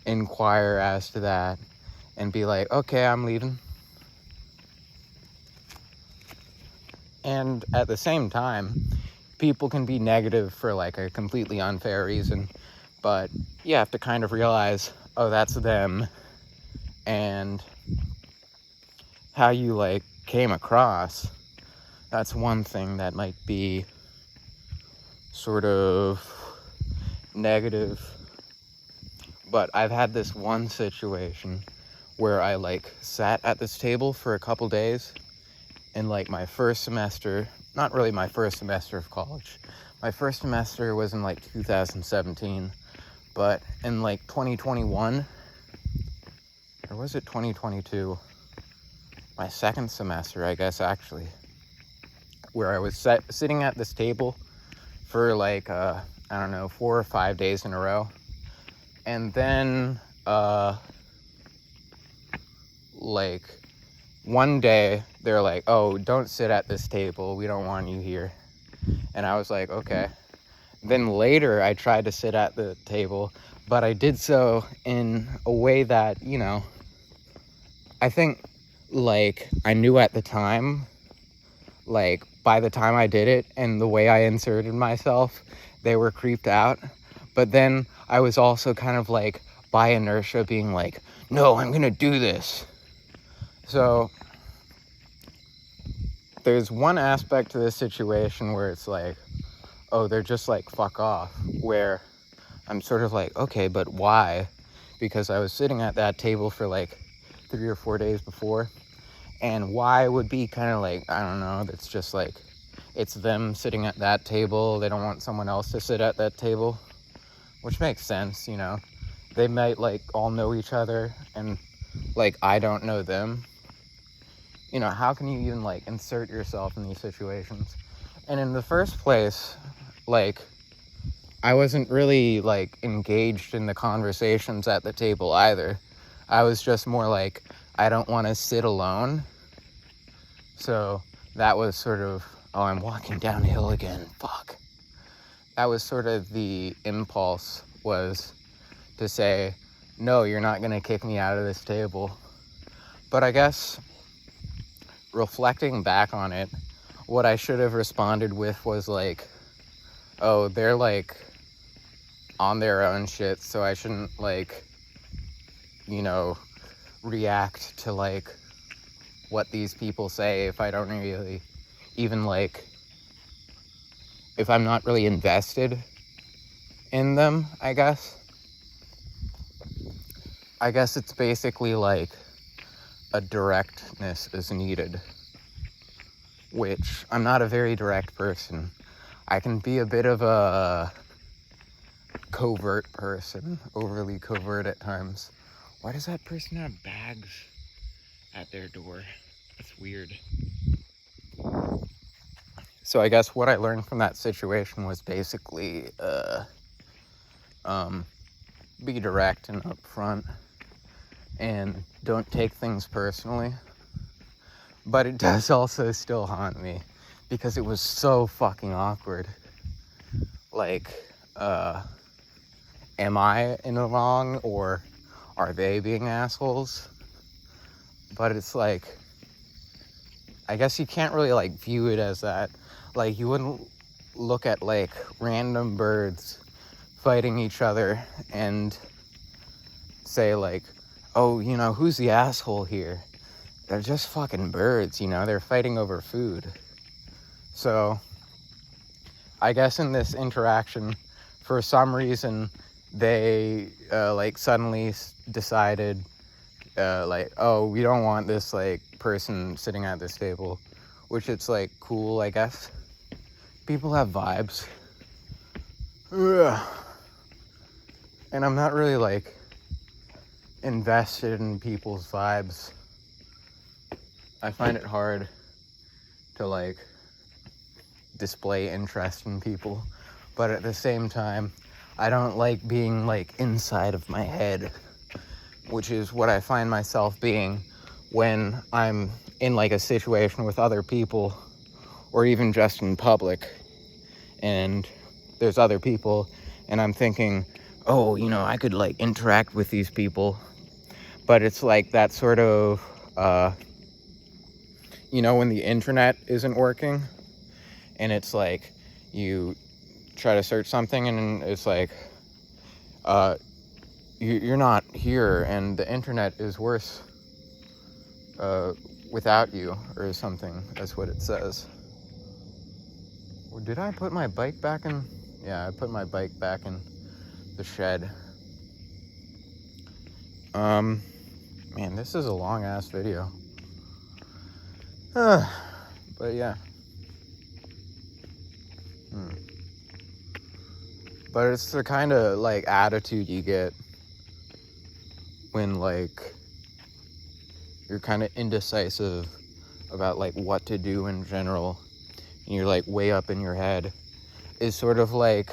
inquire as to that and be like, okay, I'm leaving. And at the same time, people can be negative for, like, a completely unfair reason, but you have to kind of realize, oh, that's them, and how you, like, came across, that's one thing that might be sort of negative. But I've had this one situation where I, like, sat at this table for a couple days in, like, my first semester, not really my first semester of college. My first semester was in, like, 2017, but in, like, 2021, or was it 2022? My second semester, I guess, actually, where I was sitting at this table for, like, 4 or 5 days in a row. And then, like, one day, they're like, oh, don't sit at this table. We don't want you here. And I was like, okay. Then later, I tried to sit at the table, but I did so in a way that, I think, like, I knew at the time, like, by the time I did it and the way I inserted myself, they were creeped out. But then I was also kind of, like, by inertia being like, no, I'm gonna do this. So there's one aspect to this situation where it's like, oh, they're just like, fuck off, where I'm sort of like, okay, but why? Because I was sitting at that table for, like, 3 or 4 days before, and why would be kind of like, I don't know, that's just, like, it's them sitting at that table. They don't want someone else to sit at that table, which makes sense, you know. They might, like, all know each other, and, like, I don't know them. You know, how can you even, like, insert yourself in these situations? And in the first place, like, I wasn't really, like, engaged in the conversations at the table either. I was just more like, I don't want to sit alone. So that was sort of, oh, I'm walking downhill again, fuck. That was sort of the impulse, was to say, no, you're not going to kick me out of this table. But I guess, reflecting back on it, what I should have responded with was like, oh, they're like on their own shit, so I shouldn't, like, you know, react to like what these people say if I don't really even, like, if I'm not really invested in them, I guess. I guess it's basically like a directness is needed, which I'm not a very direct person. I can be a bit of a covert person, overly covert at times. Why does that person have bags at their door? That's weird. So I guess what I learned from that situation was basically be direct and upfront, and don't take things personally. But it does also still haunt me, because it was so fucking awkward. Like, am I in the wrong, or are they being assholes? But it's like, I guess you can't really, like, view it as that. Like, you wouldn't look at, like, random birds fighting each other and say, like, oh, you know, who's the asshole here? They're just fucking birds, you know? They're fighting over food. So, I guess in this interaction, for some reason, they, like, suddenly decided, like, oh, we don't want this, like, person sitting at this table. Which, it's, like, cool, I guess. People have vibes. Ugh. And I'm not really, like, invested in people's vibes. I find it hard to, like, display interest in people. But at the same time, I don't like being, like, inside of my head, which is what I find myself being when I'm in, like, a situation with other people, or even just in public, and there's other people, and I'm thinking, oh, you know, I could, like, interact with these people. But it's like that sort of, you know, when the internet isn't working, and it's like, you try to search something, and it's like, you're not here, and the internet is worse without you, or something. That's what it says. Did I put my bike back in? Yeah, I put my bike back in the shed. Man, this is a long ass video. But yeah. But it's the kind of, like, attitude you get when, like, you're kind of indecisive about, like, what to do in general, and you're, like, way up in your head. Is sort of like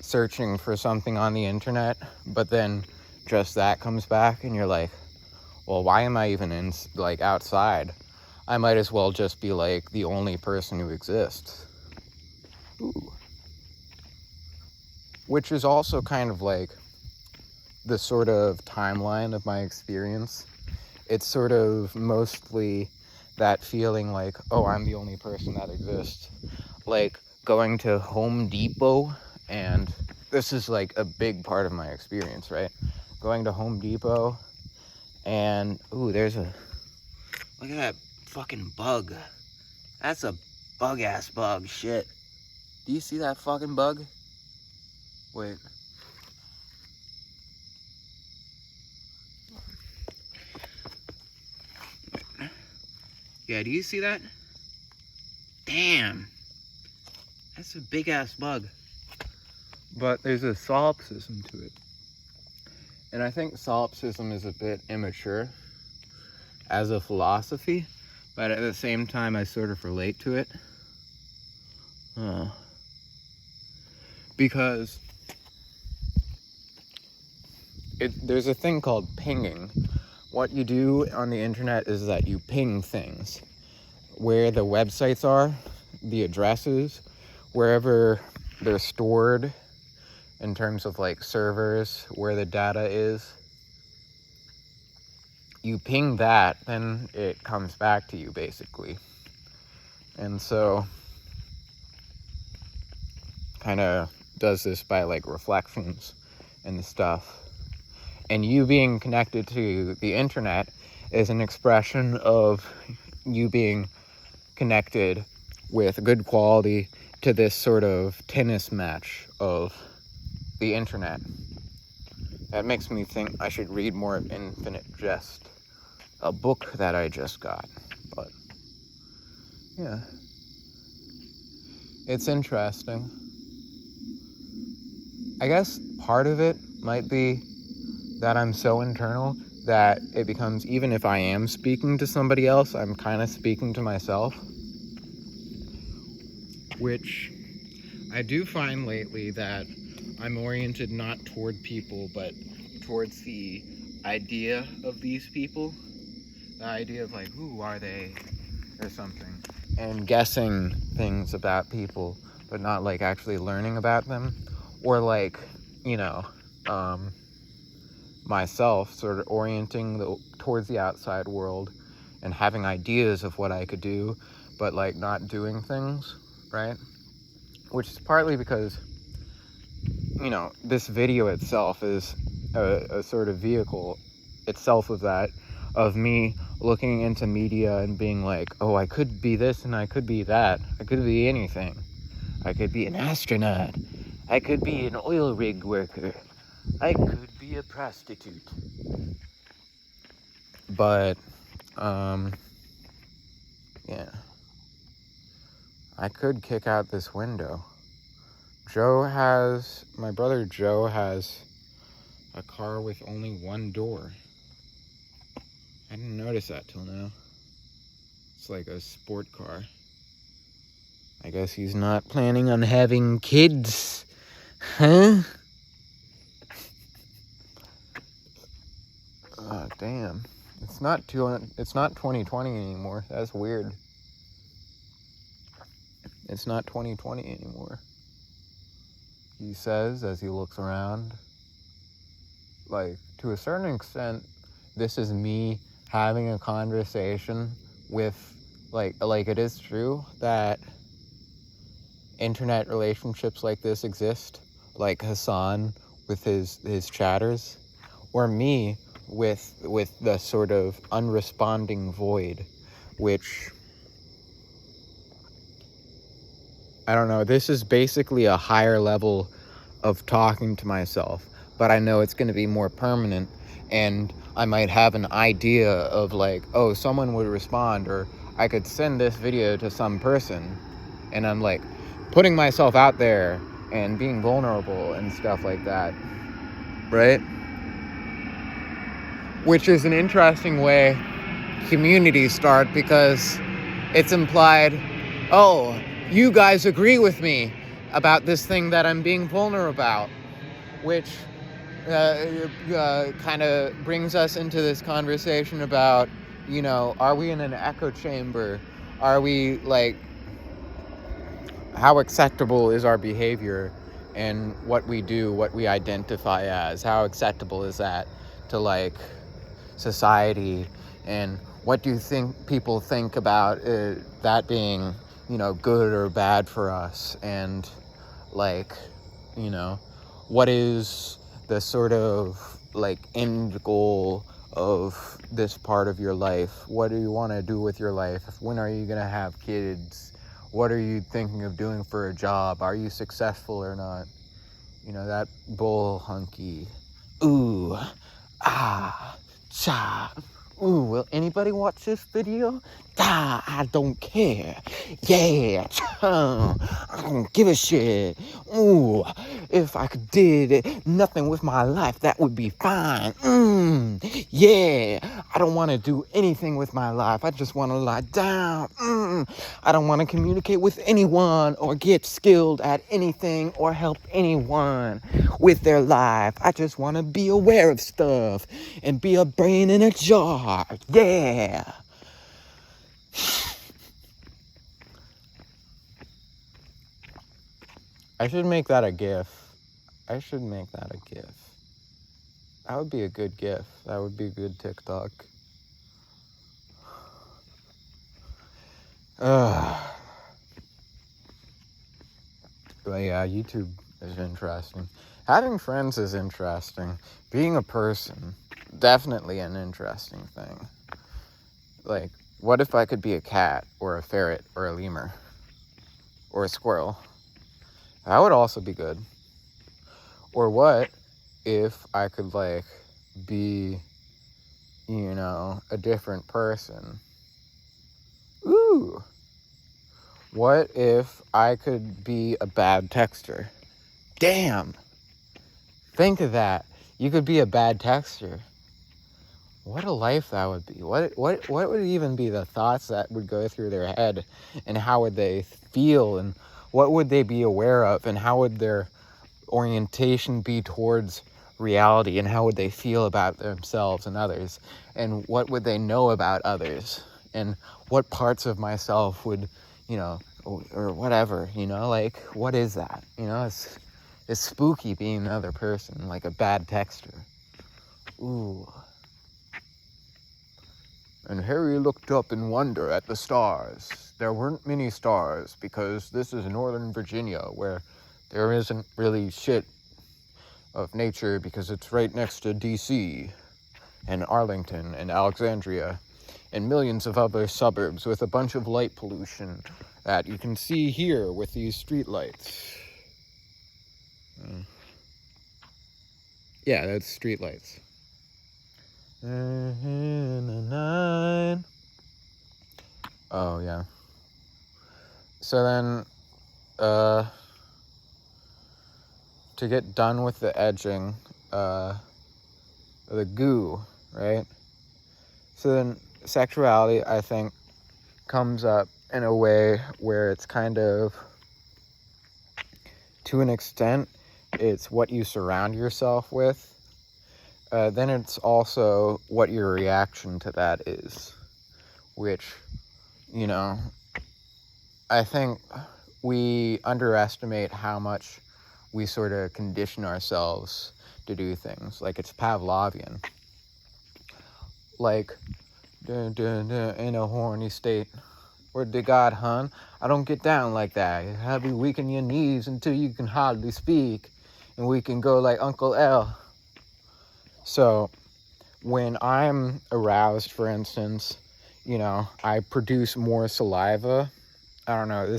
searching for something on the internet, but then just that comes back, and you're like, well, why am I even like, outside? I might as well just be, like, the only person who exists. Ooh. Which is also kind of like the sort of timeline of my experience. It's sort of mostly that feeling like, oh, I'm the only person that exists. Like going to Home Depot, and this is, like, a big part of my experience, right? Going to Home Depot, and, ooh, there's a, look at that fucking bug. That's a bug-ass bug, shit. Do you see that fucking bug? Wait. Yeah, do you see that? Damn. That's a big ass bug. But there's a solipsism to it. And I think solipsism is a bit immature as a philosophy, but at the same time I sort of relate to it. Because there's a thing called pinging. What you do on the internet is that you ping things. Where the websites are, the addresses, wherever they're stored in terms of like servers, where the data is. You ping that, then it comes back to you basically. And so kind of does this by like reflections and stuff. And you being connected to the internet is an expression of you being connected with good quality to this sort of tennis match of the internet. That makes me think I should read more of Infinite Jest, a book that I just got. But yeah, it's interesting. I guess part of it might be that I'm so internal that it becomes, even if I am speaking to somebody else, I'm kind of speaking to myself. Which I do find lately that I'm oriented not toward people, but towards the idea of these people. The idea of like, who are they, or something. And guessing things about people, but not like actually learning about them. Or like, myself sort of orienting towards the outside world and having ideas of what I could do, but like not doing things, right? Which is partly because, this video itself is a sort of vehicle itself of that, of me looking into media and being like, oh, I could be this and I could be that. I could be anything. I could be an astronaut. I could be an oil rig worker. I could be a prostitute. But, yeah. I could kick out this window. My brother Joe has a car with only one door. I didn't notice that till now. It's like a sport car. I guess he's not planning on having kids. Huh? Oh, damn. It's not 2020 anymore. That's weird. It's not 2020 anymore. He says as he looks around. Like, to a certain extent, this is me having a conversation with, like it is true that internet relationships like this exist, like Hassan with his chatters, or me with the sort of unresponding void, which, I don't know, this is basically a higher level of talking to myself, but I know it's going to be more permanent, and I might have an idea of like, oh, someone would respond, or I could send this video to some person, and I'm like putting myself out there and being vulnerable and stuff like that, right? Which is an interesting way communities start, because it's implied, oh, you guys agree with me about this thing that I'm being vulnerable about, which kind of brings us into this conversation about, are we in an echo chamber? Are we like, how acceptable is our behavior and what we do, what we identify as? How acceptable is that to like society, and what do you think people think about that being, good or bad for us? And like, what is the sort of like end goal of this part of your life? What do you want to do with your life? When are you gonna have kids? What are you thinking of doing for a job? Are you successful or not? That bull hunky. Ooh, ah, cha. Ooh, will anybody watch this video? I don't care. Yeah, I don't give a shit. Ooh, if I could did nothing with my life, that would be fine. Yeah, I don't want to do anything with my life. I just want to lie down. I don't want to communicate with anyone or get skilled at anything or help anyone with their life. I just want to be aware of stuff and be a brain in a jar. Yeah. I should make that a GIF. I should make that a GIF. That would be a good GIF. That would be a good TikTok. But yeah, YouTube is interesting. Having friends is interesting. Being a person, definitely an interesting thing. Like, what if I could be a cat or a ferret or a lemur or a squirrel? That would also be good. Or what if I could, like, be, you know, a different person? Ooh. What if I could be a bad texter? Damn. Think of that. You could be a bad texter. What a life that would be. What would even be the thoughts that would go through their head, and how would they feel, and what would they be aware of, and how would their orientation be towards reality, and how would they feel about themselves and others, and what would they know about others, and what parts of myself would, you know, or whatever, you know, like, what is that? You know, it's spooky being another person, like a bad texter. Ooh. And Harry looked up in wonder at the stars. There weren't many stars, because this is Northern Virginia, where there isn't really shit of nature, because it's right next to DC, and Arlington, and Alexandria, and millions of other suburbs with a bunch of light pollution that you can see here with these street lights. Yeah, that's street lights. Oh, yeah. So then, to get done with the edging, the goo, right? So then sexuality, I think, comes up in a way where it's kind of, to an extent, it's what you surround yourself with. Then it's also what your reaction to that is, which, you know, I think we underestimate how much we sort of condition ourselves to do things. Like, it's Pavlovian. Like, in a horny state. Word to God, hun, I don't get down like that. You have you weaken your knees until you can hardly speak, and we can go like Uncle L. So, when I'm aroused, for instance, you know, I produce more saliva. I don't know,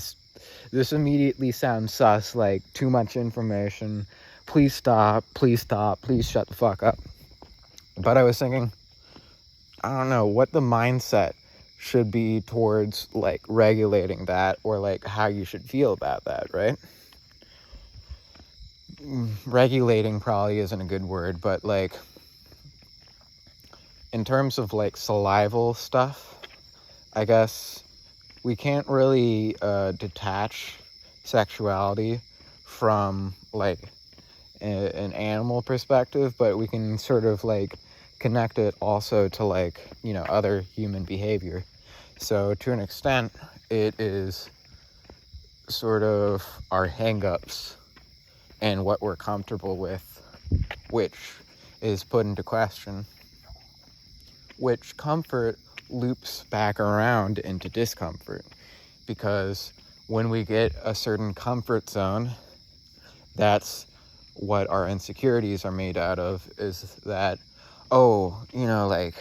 this immediately sounds sus, like too much information. Please stop, please shut the fuck up. But I was thinking, I don't know what the mindset should be towards, like, regulating that, or like how you should feel about that, right? Regulating probably isn't a good word, but like, in terms of like salival stuff, I guess we can't really detach sexuality from like an animal perspective, but we can sort of like connect it also to, like, you know, other human behavior. So to an extent, it is sort of our hang-ups and what we're comfortable with, which is put into question, which comfort loops back around into discomfort, because when we get a certain comfort zone, that's what our insecurities are made out of, is that, oh, you know, like,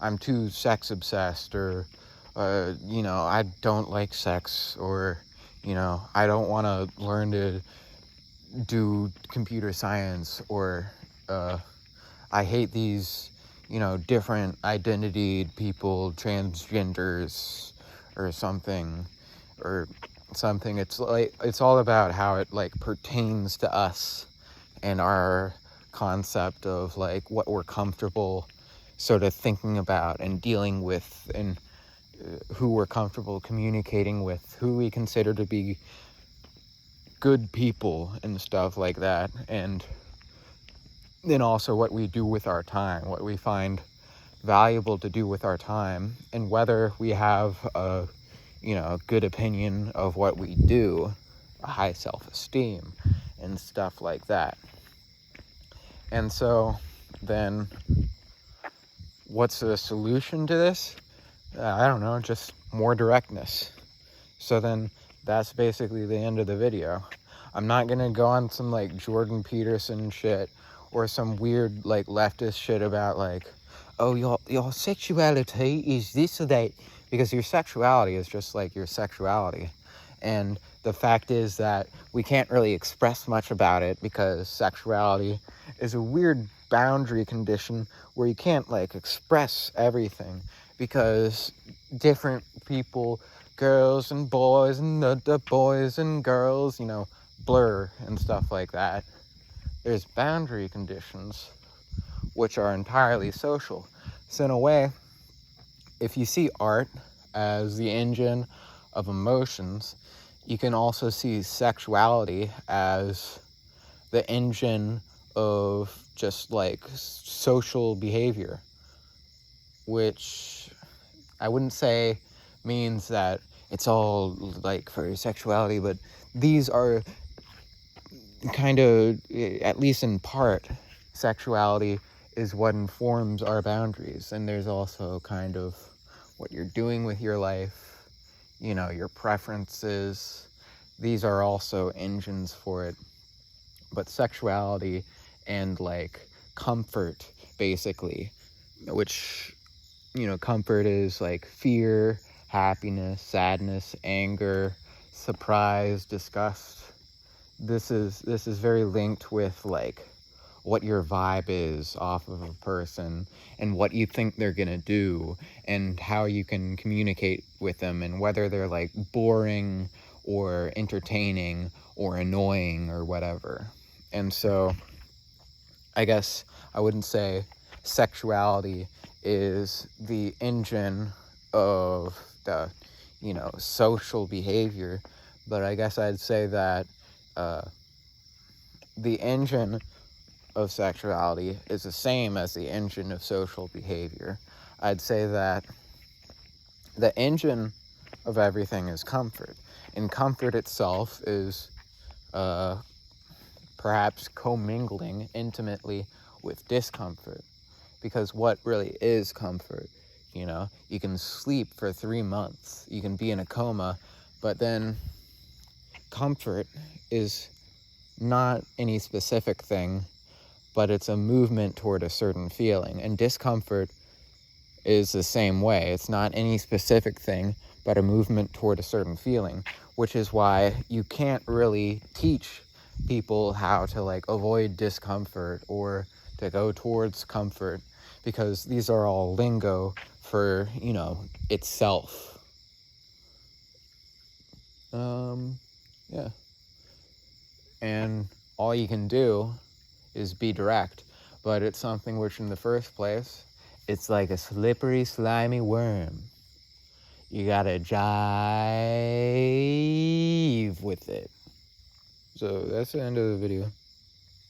I'm too sex obsessed, or, you know, I don't like sex, or, you know, I don't want to learn to do computer science, or, I hate these, different identitied people, transgenders, or something, It's all about how it like pertains to us and our concept of like what we're comfortable sort of thinking about and dealing with, and who we're comfortable communicating with, who we consider to be good people and stuff like that. And then also what we do with our time, what we find valuable to do with our time, and whether we have a good opinion of what we do, a high self-esteem and stuff like that. And so then what's the solution to this? I don't know, just more directness. So then that's basically the end of the video. I'm not gonna go on some like Jordan Peterson shit or some weird like leftist shit about like, oh, your sexuality is this or that, because your sexuality is just like your sexuality. And the fact is that we can't really express much about it because sexuality is a weird boundary condition where you can't like express everything, because different people, girls and boys and the boys and girls, blur and stuff like that. There's boundary conditions which are entirely social. So in a way, if you see art as the engine of emotions, you can also see sexuality as the engine of just like social behavior, which I wouldn't say means that it's all like for sexuality, but these are kind of, at least in part, sexuality is what informs our boundaries. And there's also kind of what you're doing with your life, your preferences. These are also engines for it. But sexuality and like comfort, basically, which, comfort is like fear, happiness, sadness, anger, surprise, disgust. This is very linked with like what your vibe is off of a person and what you think they're gonna do and how you can communicate with them, and whether they're like boring or entertaining or annoying or whatever. And so I guess I wouldn't say sexuality is the engine of the social behavior, but I guess I'd say that the engine of sexuality is the same as the engine of social behavior. I'd say that the engine of everything is comfort, and comfort itself is perhaps commingling intimately with discomfort, because what really is comfort? You can sleep for 3 months, you can be in a coma, but then comfort is not any specific thing, but it's a movement toward a certain feeling. And discomfort is the same way. It's not any specific thing, but a movement toward a certain feeling, which is why you can't really teach people how to like avoid discomfort or to go towards comfort, because these are all lingo for, itself. Yeah. And all you can do is be direct, but it's something which in the first place, it's like a slippery, slimy worm. You gotta jive with it. So that's the end of the video.